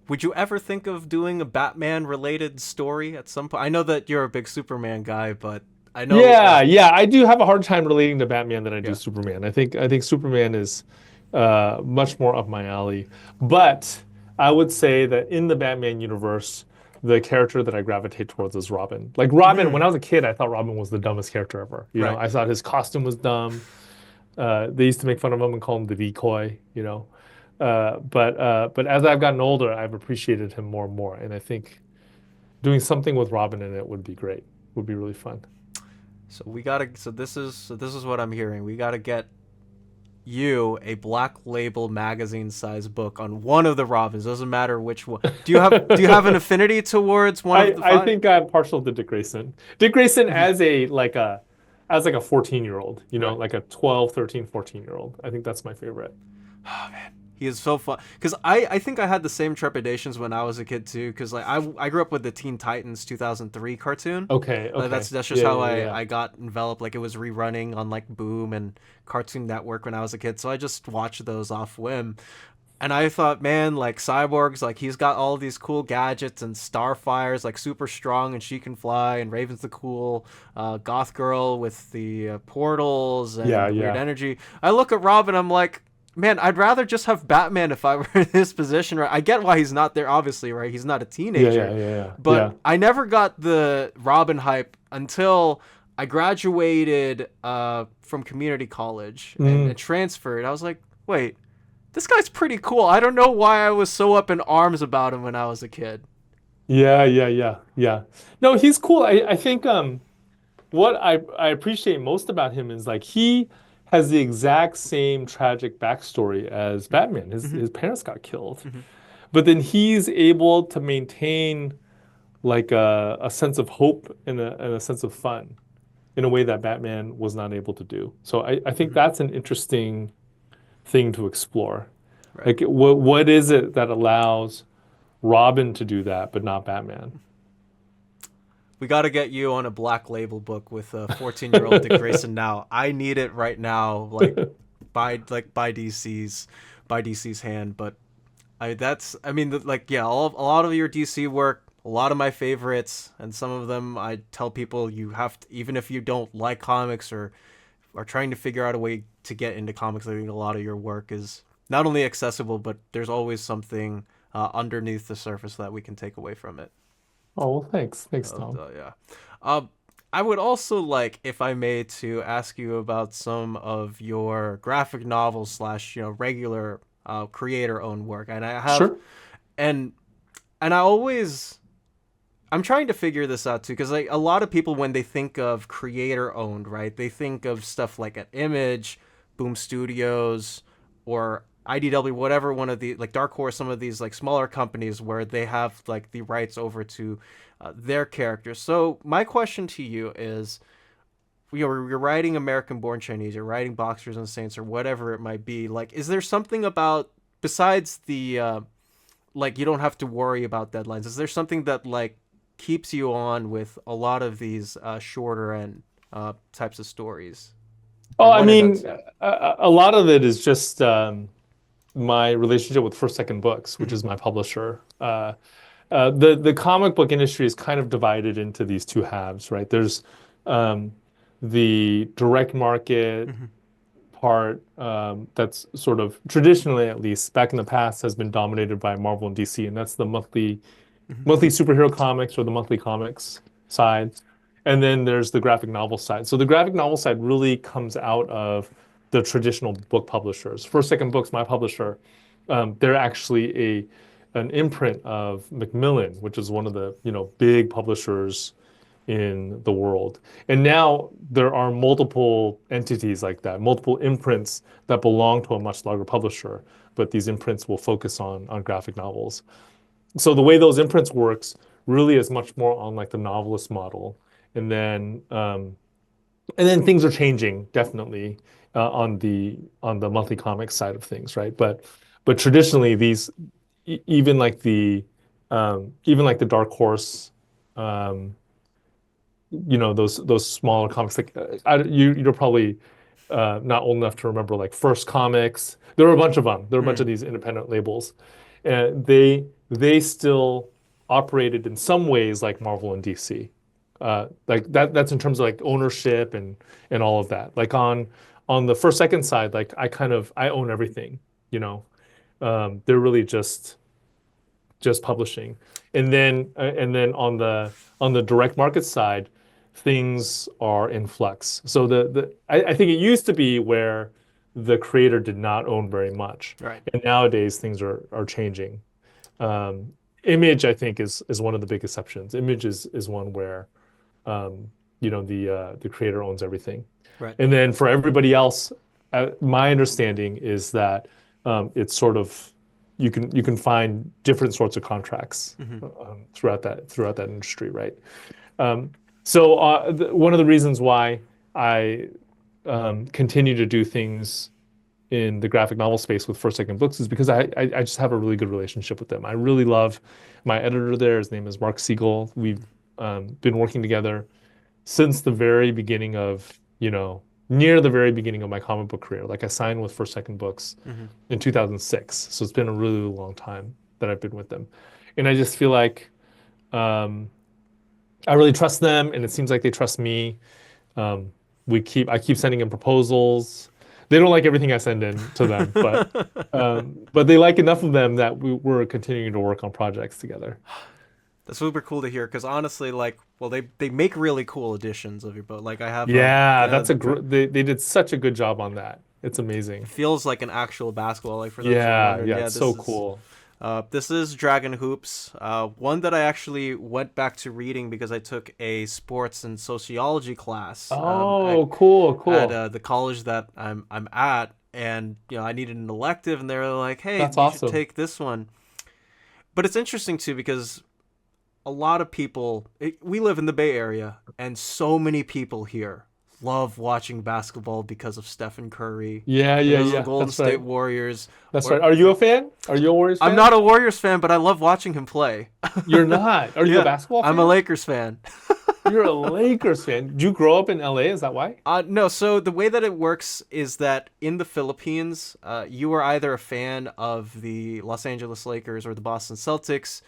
Would you ever think of doing a Batman related story at some point? I know that you're a big Superman guy, but I know, Yeah, I do have a hard time relating to Batman than I do yeah, Superman. I think Superman is much more up my alley. But I would say that in the Batman universe, the character that I gravitate towards is Robin. Like Robin, when mm, I was a kid, I thought Robin was the dumbest character ever. right. I thought his costume was dumb. They used to make fun of him and call him the decoy. But as I've gotten older, I've appreciated him more and more. And I think doing something with Robin in it would be great. Would be really fun. So we gotta. So this is what I'm hearing. We gotta get you a Black Label magazine size book on one of the Robins. Doesn't matter which one. Do you have an affinity towards one of the I five? think I'm partial to Dick Grayson. Dick Grayson as like a 14-year-old, Right. like a 12, 13, 14-year-old. I think that's my favorite. Oh man, he is so fun. Because I think I had the same trepidations when I was a kid too. Because like I grew up with the Teen Titans 2003 cartoon. Okay, Like okay. that's just Yeah, how yeah, yeah. I got enveloped. Like it was rerunning on like Boom and Cartoon Network when I was a kid. So I just watched those off whim. And I thought, man, like Cyborg's, like he's got all these cool gadgets, and Starfire's like super strong and she can fly, and Raven's the cool goth girl with the portals Yeah, and weird yeah. energy. I look at Robin, I'm like, man, I'd rather just have Batman if I were in this position, right? I get why he's not there, obviously, right? He's not a Yeah, yeah, teenager, yeah, yeah. but Yeah. I never got the Robin hype until I graduated from community college and Mm, transferred. I was like, wait, this guy's pretty cool. I don't know why I was so up in arms about him when I was a kid. yeah, yeah, yeah, yeah. No, he's cool. I think what I appreciate most about him is like he has the exact same tragic backstory as Batman. His Mm-hmm. his parents got killed. Mm-hmm. But then he's able to maintain like a sense of hope and a sense of fun in a way that Batman was not able to do. So I think Mm-hmm. that's an interesting thing to explore. Right. Like what is it that allows Robin to do that, but not Batman? We got to get you on a Black Label book with a 14-year-old Dick Grayson now. I need it right now, by DC's hand. But I mean, like, yeah, a lot of your DC work, a lot of my favorites, and some of them I tell people you have to, even if you don't like comics or are trying to figure out a way to get into comics. I think a lot of your work is not only accessible, but there's always something underneath the surface that we can take away from it. Oh, well, thanks. Thanks, Tom. Yeah. Um, I would also like, if I may, to ask you about some of your graphic novels slash regular creator owned work, and I have Sure. and and I always I'm trying to figure this out too, because like a lot of people when they think of creator owned, right, they think of stuff like an Image, Boom Studios, or IDW, whatever one of the like Dark Horse, some of these like smaller companies where they have like the rights over to their characters. So my question to you is, you're writing American Born Chinese, you're writing Boxers and Saints, or whatever it might be. Like, is there something about besides the like you don't have to worry about deadlines? Is there something that like keeps you on with a lot of these shorter and types of stories, or Oh, I one and done? mean, a lot of it is just my relationship with First Second Books, which Mm-hmm. is my publisher. The comic book industry is kind of divided into these two halves, right? There's um, the direct market Mm-hmm. part that's sort of traditionally, at least back in the past, has been dominated by Marvel and DC, and that's the Mm-hmm. monthly superhero comics or the monthly comics side. And then there's the graphic novel side. So the graphic novel side really comes out of the traditional book publishers. First Second Books, my publisher, they're actually an imprint of Macmillan, which is one of the big publishers in the world. And now there are multiple entities like that, multiple imprints that belong to a much larger publisher, but these imprints will focus on graphic novels. So the way those imprints works really is much more on like the novelist model, and then things are changing definitely on the monthly comics side of things, right? But traditionally these even like the Even like the Dark Horse, um, those smaller comics. Like you're probably not old enough to remember like First Comics. There were a bunch of them. There were a bunch of Mm, these independent labels, and they still operated in some ways like Marvel and DC. Like that's in terms of like ownership and all of that. Like on the first second side, like I own everything, you know. They're really just publishing. And then on the direct market side, things are in flux. So I think it used to be where the creator did not own very much. right. And nowadays things are changing. Um, Image, I think, is one of the big exceptions. Image is one where the creator owns everything. Right. And then for everybody else, my understanding is that it's sort of you can find different sorts of contracts Hmm. throughout that industry, right? Um, so one of the reasons why I continue to do things in the graphic novel space with First Second Books is because I just have a really good relationship with them. I really love my editor there. His name is Mark Siegel. We've been working together since the very beginning of, near the very beginning of my comic book career. Like I signed with First Second Books Hmm. in 2006. So it's been a really long time that I've been with them. And I just feel like um, I really trust them and it seems like they trust me. Um, I keep sending in proposals. They don't like everything I send in to them, but they like enough of them that we're continuing to work on projects together. That's super cool to hear because honestly, like, well, they make really cool editions of your book. Like, I have Yeah, yeah, that's a gr they did such a good job on that. It's it amazing. feels like an actual basketball. Like for those who Yeah, wondered, yeah, yeah, it's so cool. this is Dragon Hoops, one that I actually went back to reading because I took a sports and sociology class Oh, cool, at cool. the college that I'm at, and I needed an elective, and they were like, "Hey, That's you should awesome. take this one." But it's interesting too because a lot of people we live in the Bay Area, and so many people here love watching basketball because of Stephen Curry, Yeah, yeah, because of the yeah. Golden That's right. State Warriors. That's Or right. Are you a fan? Are you a Warriors I'm fan? not a Warriors fan, but I love watching him play. You're not. Are you a Yeah, basketball I'm a fan? Lakers fan. You're a Lakers fan. Did you grow up in LA? Is that why? No, so the way that it works is that in the Philippines, you are either a fan of the Los Angeles Lakers or the Boston Celtics.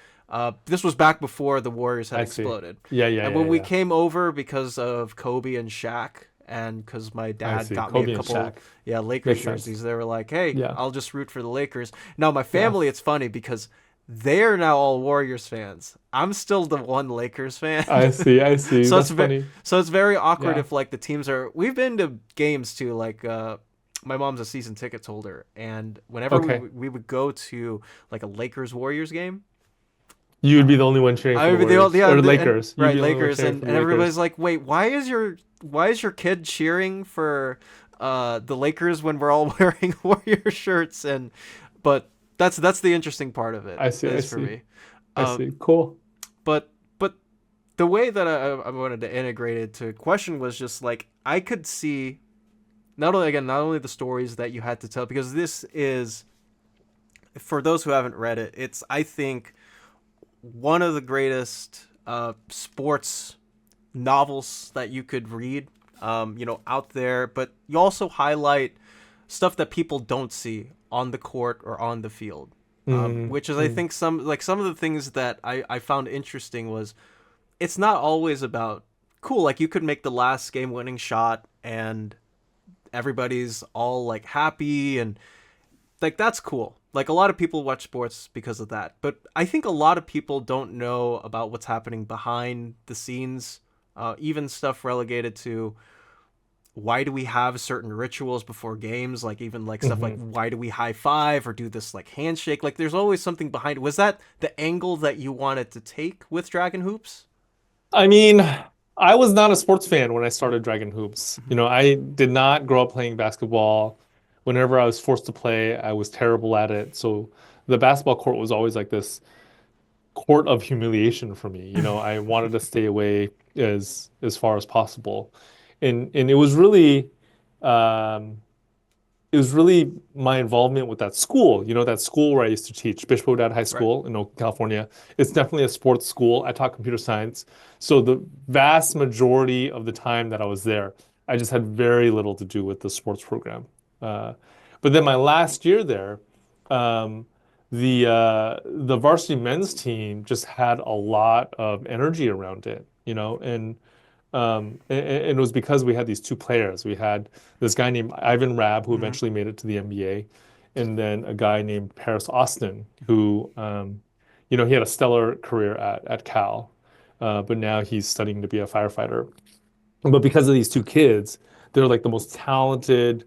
This was back before the Warriors had I see. exploded. Yeah, yeah, And yeah, when we yeah. came over because of Kobe and Shaq, and because my I dad see. got me a Kobe and couple, Shaq. yeah, Lakers Makes sense. jerseys, they were like, hey, Yeah. I'll just root for the Lakers. Now, my Yeah. family, it's funny because they're now all Warriors fans. I'm still the one Lakers fan. I see. I see. So it's That's ve- funny. so it's very awkward Yeah. if like the teams are. We've been to games too. Like my mom's a season tickets holder, and whenever Okay. we would go to like a Lakers Warriors game, You would be the only one cheering for I the would they all Warriors yeah or and Lakers. You'd right be the only one Lakers cheering for and the everybody's Lakers. like, wait, why is your kid cheering for the Lakers when we're all wearing Warrior shirts? And but that's the interesting part of it I see. I is for see. me. I Uh, see. Cool. but the way that I wanted to integrate it to question was just like I could see not only the stories that you had to tell because this is for those who haven't read it, it's I think one of the greatest sports novels that you could read, out there. But you also highlight stuff that people don't see on the court or on the field, Mm, which is I mm, think some of the things that I found interesting was it's not always about cool. Like you could make the last game winning shot and everybody's all like happy and like that's cool. Like a lot of people watch sports because of that, but I think a lot of people don't know about what's happening behind the scenes. Even stuff relegated to why do we have certain rituals before games, like even like stuff like mhm. why do we high five or do this like handshake? Like there's always something behind it. Was that the angle that you wanted to take with Dragon Hoops? I mean, I was not a sports fan when I started Dragon Hoops. Mhm. I did not grow up playing basketball. Whenever I was forced to play, I was terrible at it. So the basketball court was always like this court of humiliation for me. I wanted to stay away as far as possible. And it was really um it was really my involvement with that school. You know, that school where I used to teach, Bishop O'Dowd High Right. School in Oakland, California. It's definitely a sports school. I taught computer science. So the vast majority of the time that I was there, I just had very little to do with the sports program. Uh, but then my last year there, um, the varsity men's team just had a lot of energy around it, you know, and it was because we had these two players. We had this guy named Ivan Rabb, who Hmm. eventually made it to the NBA, and then a guy named Paris Austin, who, you know, he had a stellar career at Cal, but now he's studying to be a firefighter. But because of these two kids, they're like the most talented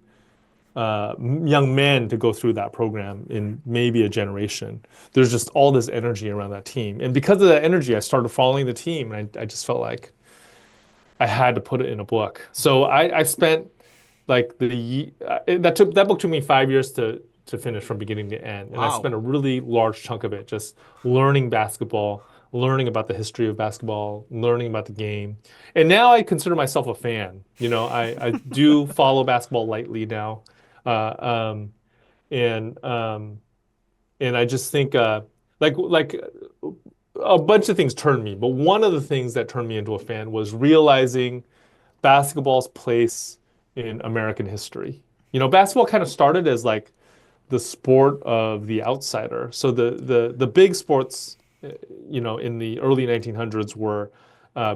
young men to go through that program in maybe a generation. There's just all this energy around that team, and because of that energy, I started following the team, and I just felt like I had to put it in a book. So I spent like that book took me 5 years to finish from beginning to end, and I Wow. spent a really large chunk of it just learning basketball, learning about the history of basketball, learning about the game, and now I consider myself a fan. You know, I do follow basketball lightly now, uh, um, and um, and I just think like a bunch of things turned me, but one of the things that turned me into a fan was realizing basketball's place in American history. You know, basketball kind of started as like the sport of the outsider. So the big sports, you know, in the early 1900s were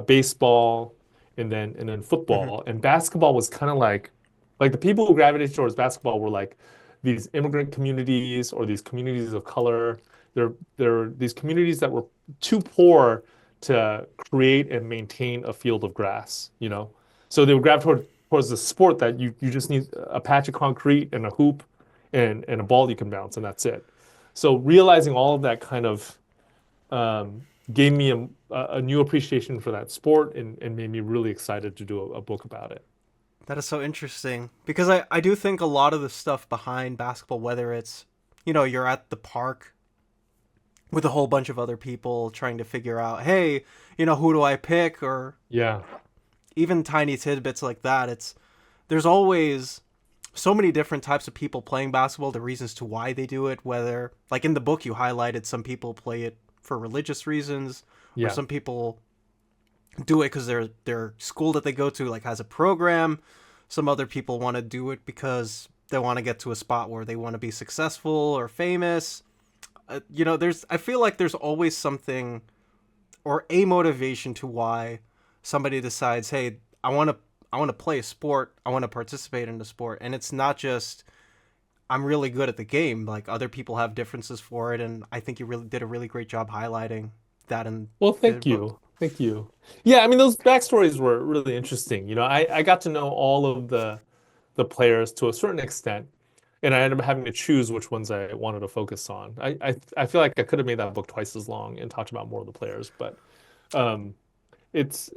baseball and then Hmm. football, and basketball was kind of like the people who gravitated towards basketball were like these immigrant communities or these communities of color. They're these communities that were too poor to create and maintain a field of grass, you know. So they would gravitate towards the sport that you just need a patch of concrete and a hoop and a ball you can bounce, and that's it. So realizing all of that kind of gave me a new appreciation for that sport and made me really excited to do a book about it. That is so interesting because I do think a lot of the stuff behind basketball, whether it's, you're at the park with a whole bunch of other people trying to figure out, hey, who do I pick? Or Yeah. even tiny tidbits like that. There's always so many different types of people playing basketball, the reasons to why they do it, whether, like in the book, you highlighted some people play it for religious reasons, or Yeah. some people do it because their school that they go to like has a program. Some other people want to do it because they want to get to a spot where they want to be successful or famous. There's I feel like there's always something or a motivation to why somebody decides, hey, I want to play a sport, I want to participate in the sport, and it's not just I'm really good at the game. Like other people have differences for it, and I think you really did a really great job highlighting that in Well, the thank book. you. Thank you. Yeah, I mean those backstories were really interesting. You know, I got to know all of the players to a certain extent, and I ended up having to choose which ones I wanted to focus on. I feel like I could have made that book twice as long and talked about more of the players, but um, it's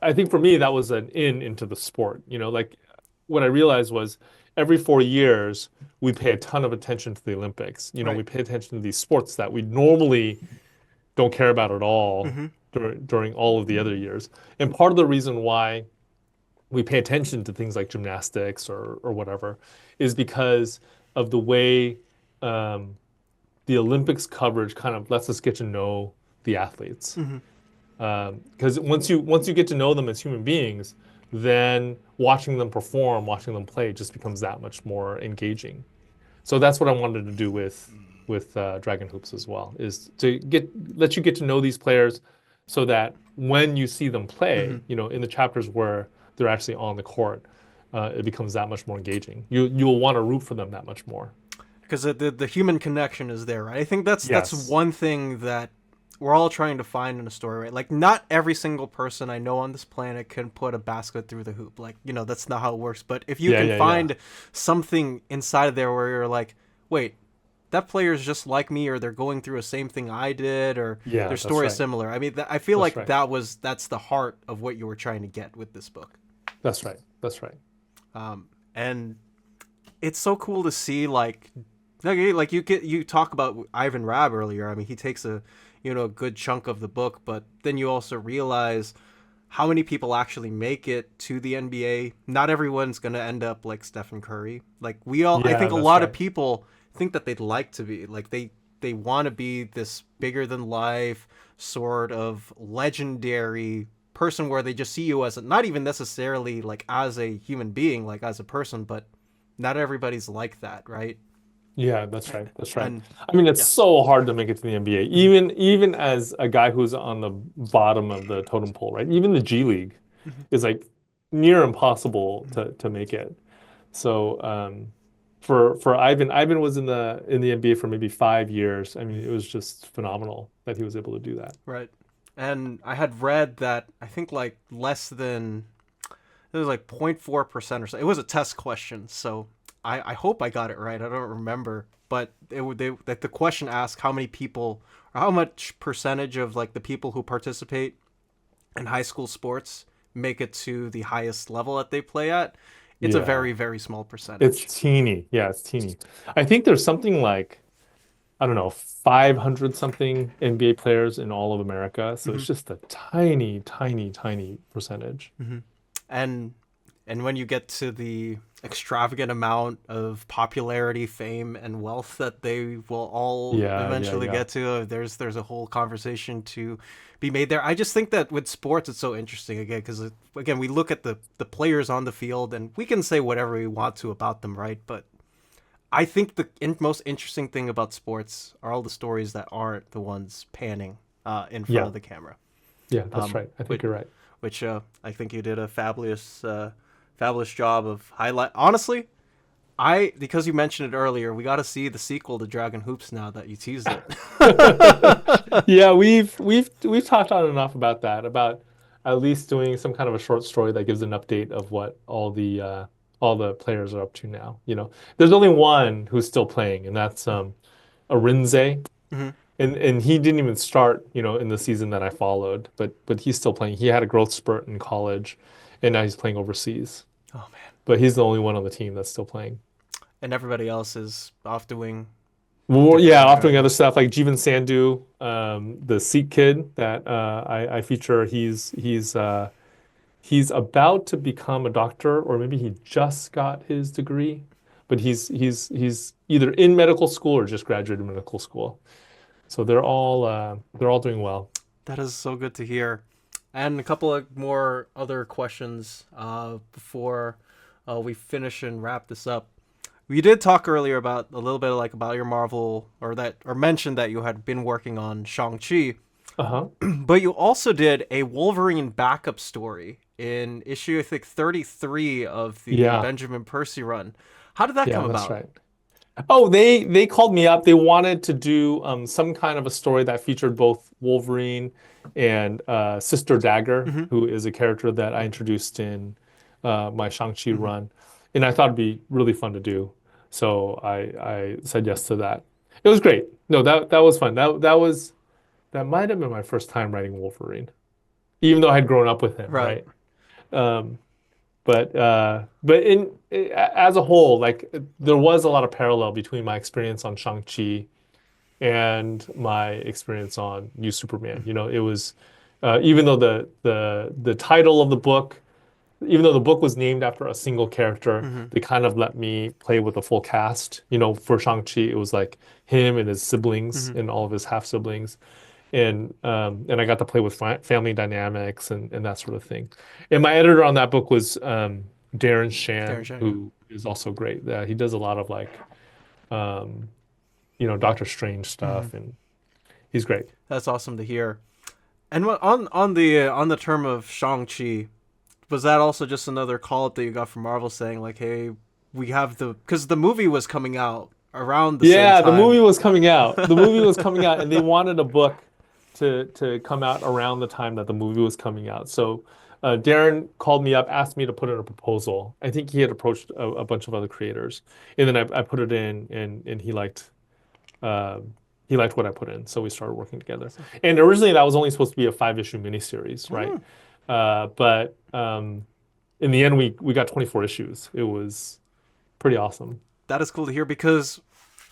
I think for me that was an in into the sport. You know, like what I realized was every 4 years we pay a ton of attention to the Olympics. You know, Right. we pay attention to these sports that we normally don't care about at all Mm-hmm. during all of the other years. And part of the reason why we pay attention to things like gymnastics or whatever is because of the way um, the Olympics coverage kind of lets us get to know the athletes. Mm-hmm. Because once you get to know them as human beings, then watching them perform, watching them play just becomes that much more engaging. So that's what I wanted to do with Dragon Hoops as well, is to let you get to know these players so that when you see them Mm-hmm. play, you know, in the chapters where they're actually on the court, it becomes that much more engaging. You'll want to root for them that much more. Because the human connection is there, right? I think that's Yes. one thing that we're all trying to find in a story, right? Like, not every single person I know on this planet can put a basket through the hoop. Like, that's not how it works. But if you Yeah, can yeah, yeah. find something inside of there where you're like, wait, that player's just like me, or they're going through the same thing I did, or Yeah, their that's story is right. similar. I mean, I feel That's like right. that's the heart of what you were trying to get with this book. That's right. That's right. And it's so cool to see like you talk about Ivan Rabb earlier. I mean, he takes a good chunk of the book, but then you also realize how many people actually make it to the NBA. Not everyone's gonna end up like Stephen Curry. Like I Yeah, think a that's lot of right. people think that they'd like to be like they want to be this bigger than life sort of legendary person where they just see you as not even necessarily like as a human being, like as a person, but not everybody's like that, right? Yeah, that's right. That's right. And I mean, it's yeah. so hard to make it to the NBA, Mhm. even as a guy who's on the bottom of the totem pole, right? Even the G League Mhm. is like near impossible Mhm. to make it. So for Ivan was in the NBA for maybe 5 years. I mean, it was just phenomenal that he was able to do that. Right. And I had read that I think like less than it was like 0.4% or so. It was a test question, so I hope I got it right. I don't remember, but like the question asked how many people or how much percentage of like the people who participate in high school sports make it to the highest level that they play at. It's a Yeah. very very small It's percentage. teeny. Yeah, it's teeny. I think there's something like, I don't know, 500 something NBA players in all of America. So Hmm. it's just a tiny, tiny, tiny percentage. Hmm. And when you get to the extravagant amount of popularity, fame, and wealth that they will all Yeah, yeah, eventually yeah. get to, there's a whole conversation to be made there. I just think that with sports, it's so interesting again because again we look at the players on the field and we can say whatever we want to about them, right? But I think the most interesting thing about sports are all the stories that aren't the ones panning in front Yeah, of the camera. yeah, that's Um, right. I think which you're right. I think you did a fabulous job of highlight. Honestly, I because you mentioned it earlier, we got to see the sequel to Dragon Hoops now that you teased it. Yeah, we've talked on and off about that, about at least doing some kind of a short story that gives an update of what all the players are up to now. You know, there's only one who's still playing, and that's Arinze. Hmm. And he didn't even start, you know, in the season that I followed, but he's still playing. He had a growth spurt in college, and now he's playing overseas. Oh man, But he's the only one on the team that's still playing. and everybody else is off doing Well, different yeah, things, off right? doing other stuff like Jeevan Sandhu, the Sikh kid that I feature. He's about to become a doctor, or maybe he just got his degree, but he's either in medical school or just graduated medical school. So they're all doing well. That is so good to hear. And a couple of more other questions before we finish and wrap this up. We did talk earlier about a little bit like about your Marvel or mentioned that you had been working on Shang-Chi, Uh-huh. but you also did a Wolverine backup story in issue I think 33 of the Yeah, Benjamin Percy run. How did that come yeah, that's about? right. Oh, they called me up. They wanted to do some kind of a story that featured both Wolverine and Sister Dagger, Hmm. who is a character that I introduced in my Shang-Chi Hmm. run, and I thought it'd be really fun to do. So I said yes to that. It was great. No, that was fun. That might have been my first time writing Wolverine, even though I had grown up with him, Right. right? Um, but as a whole, like there was a lot of parallel between my experience on Shang-Chi and my experience on New Superman. You know, it was even though the title of the book, even though the book was named after a single character, Hmm. they kind of let me play with the full cast. You know, for Shang-Chi, it was like him and his siblings Hmm. and all of his half siblings, and I got to play with family dynamics and that sort of thing. And my editor on that book was Darren Darren Shan, Shan, yeah. who is also great. He does a lot of like um, you know, Doctor Strange Hmm. stuff, and he's great. That's awesome to hear. And on the term of Shang Chi, was that also just another call up that you got from Marvel saying like, hey, we have the because the movie was coming out around the same Yeah, the movie time. was coming out. The movie was coming out, and they wanted a book to come out around the time that the movie was coming out. So Darren called me up, asked me to put in a proposal. I think he had approached a bunch of other creators, and then I put it in, and he liked what I put in, so we started working together. And originally, that was only supposed to be a 5 issue miniseries, right? Hmm, But in the end, we got 24 issues. It was pretty awesome. that is cool to hear because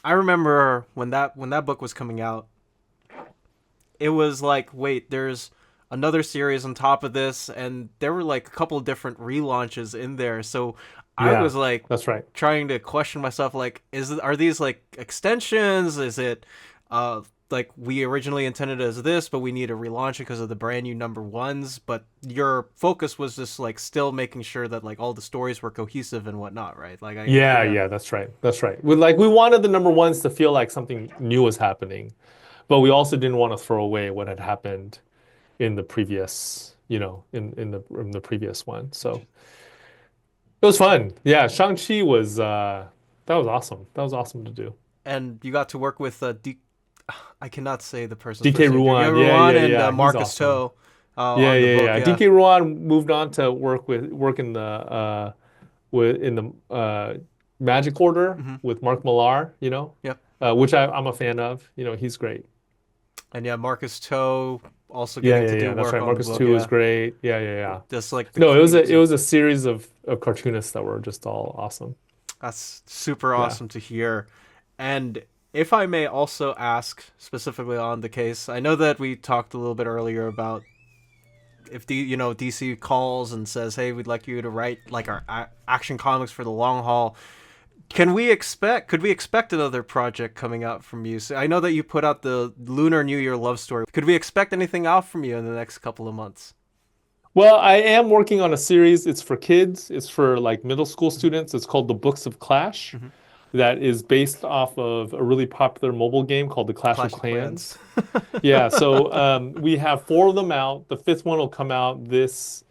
I remember when that book was coming out, it was like, wait, there's another series on top of this, and there were like a couple of different relaunches in there. So I Yeah, was like that's right. trying to question myself, like, are these like extensions? Is it uh like we originally intended as this, but we need to relaunch it because of the brand new number ones? But your focus was just like still making sure that like all the stories were cohesive and whatnot, right? Like Yeah, yeah. yeah, that's right. That's right. We wanted the number ones to feel like something new was happening, but we also didn't want to throw away what had happened in the previous, in the previous one. So it was fun. Yeah, Shang-Chi was that was awesome. That was awesome to do. And you got to work with I cannot say the person's DK first name. Ruan, yeah, Ruan yeah, and yeah. He's Marcus awesome. Toe Yeah, on the yeah, book. yeah. Yeah. DK Ruan moved on to work in the in the Magic Order Hmm. with Mark Millar, Yep. which I'm a fan of. He's great. And yeah, Marcus Toe also Yeah, getting yeah, to do yeah. That's work right. on the Marcus book. 2 is Yeah. great. Yeah, yeah, yeah. Just like the No, it creative. was a series of cartoonists that were just all awesome. That's super Yeah. awesome to hear. And if I may also ask specifically on the case, I know that we talked a little bit earlier about if DC calls and says, "Hey, we'd like you to write like our action comics for the long haul." Could we expect another project coming out from you? So I know that you put out the Lunar New Year love story. Could we expect anything out from you in the next couple of months? Well, I am working on a series. It's for kids. It's for like middle school Mm-hmm. students. It's called The Books of Clash. Mm-hmm. That is based off of a really popular mobile game called the Clash of Clash of Clans. Clans. Yeah, so we have four of them out. The fifth one will come out this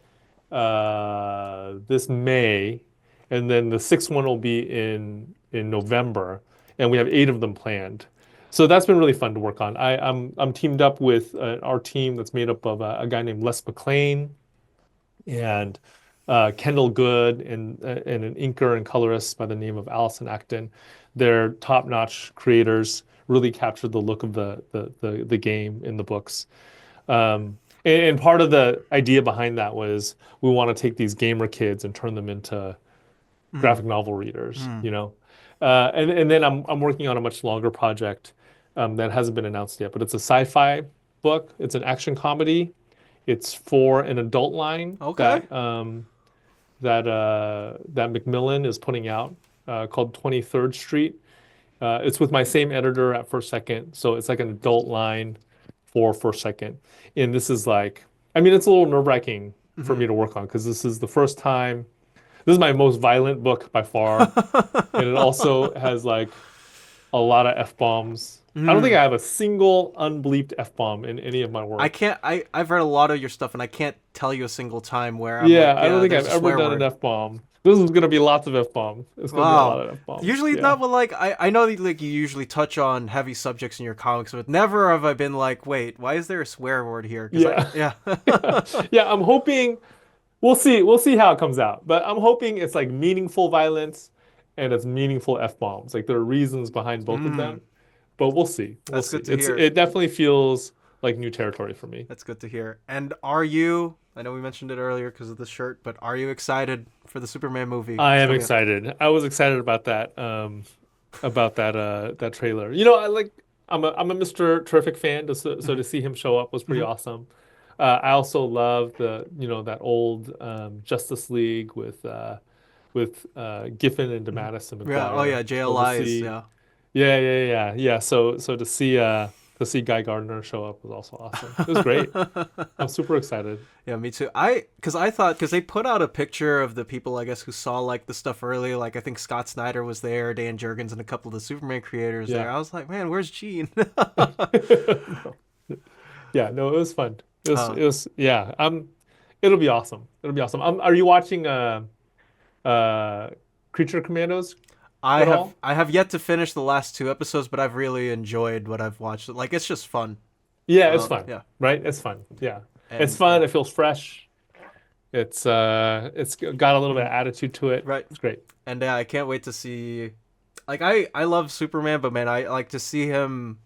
May, and then the sixth one will be in November, and we have eight of them planned. So that's been really fun to work on. I'm teamed up with our team that's made up of a guy named Les McLean and Kendall Good and an inker and colorist by the name of Allison Acton. They're top-notch creators, really captured the look of the game in the books. And part of the idea behind that was we want to take these gamer kids and turn them into Mm, graphic novel readers, mm. and then I'm working on a much longer project that hasn't been announced yet, but it's a sci-fi book. It's an action comedy. It's for an adult line Okay. that Macmillan is putting out called 23rd Street. It's with my same editor at First Second, so it's like an adult line for First Second. And this is like, I mean, it's a little nerve-wracking for Hmm. me to work on because this is the first time. This is my most violent book by far, and it also has like a lot of F-bombs. I don't think Mm. I have a single unbleeped F-bomb in any of my I work. can't. I've read a lot of your stuff, and I can't tell you a single time where I'm like, Yeah, I don't yeah, think there's I've a ever swear done an word. F-bomb. This is gonna be lots of F-bombs. It's gonna be a lot Wow. of F-bombs. Usually Yeah. not, but like I know that like you usually touch on heavy subjects in your comics, but never have I been like, wait, why is there a swear word here? Because Yeah. yeah. Yeah. Yeah, I'm hoping we'll see how it comes out. But I'm hoping it's like meaningful violence and it's meaningful F-bombs. Like there are reasons behind both of Mm, them, but we'll see. We'll that's see. good to hear. It definitely feels like new territory for me. That's good to hear. And are you? I know we mentioned it earlier because of the shirt, but are you excited for the Superman movie I that's am coming up? excited. I was excited about that trailer. I'm a Mr. Terrific fan, so Mhm. to see him show up was pretty Mhm. awesome. I also love that old Justice League with Giffen and Mhm. DeMatteis and Yeah. Oh McGuire. yeah. So to JLI's. see, Yeah. yeah, yeah, yeah, yeah. So to see Guy Gardner show up was also awesome. It was great. I'm super excited. Yeah, me too. Because they put out a picture of the people I guess who saw like the stuff earlier. Like I think Scott Snyder was there, Dan Jurgens, and a couple of the Superman creators there. Yeah. I was like, man, where's Gene? No. Yeah, no, it was fun. uh, Yeah. It'll be awesome. It'll be awesome. Are you watching uh Creature Commandos at all? I have yet to finish the last two episodes, but I've really enjoyed what I've watched. Like it's just fun. Yeah, it's fun, Yeah, right? It's fun. Yeah. It's and fun. yeah, It feels fresh. It's got a little bit mhm, of attitude to it. right. It's great. And I can't wait to see. Like I love Superman, but man, I like to see him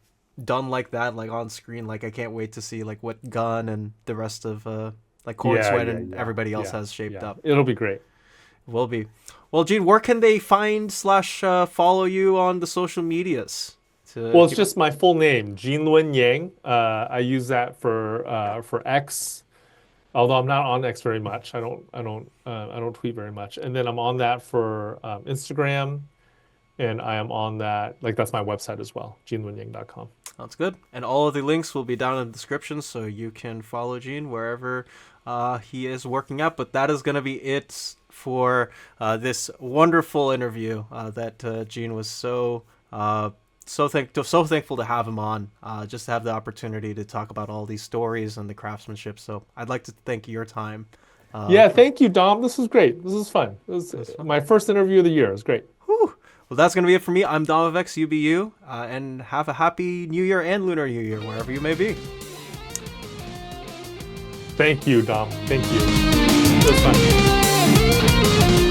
done like that, like on screen. Like I can't wait to see like what Gunn and the rest of like Corn Yeah, Sweat yeah, and yeah, everybody else yeah, has shaped yeah. up. It'll be great. Will be. Well, Gene, where can they find slash follow you on the social medias? Well, it's just my full name, Gene Luen Yang. I use that for X, although I'm not on X very much. I don't tweet very much. And then I'm on that for Instagram, and I am on that, like that's my website as well, geneluenyang.com. Sounds good. And all of the links will be down in the description, so you can follow Gene wherever he is working out. But that is going to be it for this wonderful interview that Gene was so thankful to have him on, just to have the opportunity to talk about all these stories and the craftsmanship. So I'd like to thank your time. Thank you, Dom. This was great. This was fun. It was my first interview of the year. It was great. Whew. Well, that's going to be it for me. I'm Dom of X, UBU, and have a happy New Year and Lunar New Year, wherever you may be. Thank you, Dom. Thank you. It was fun.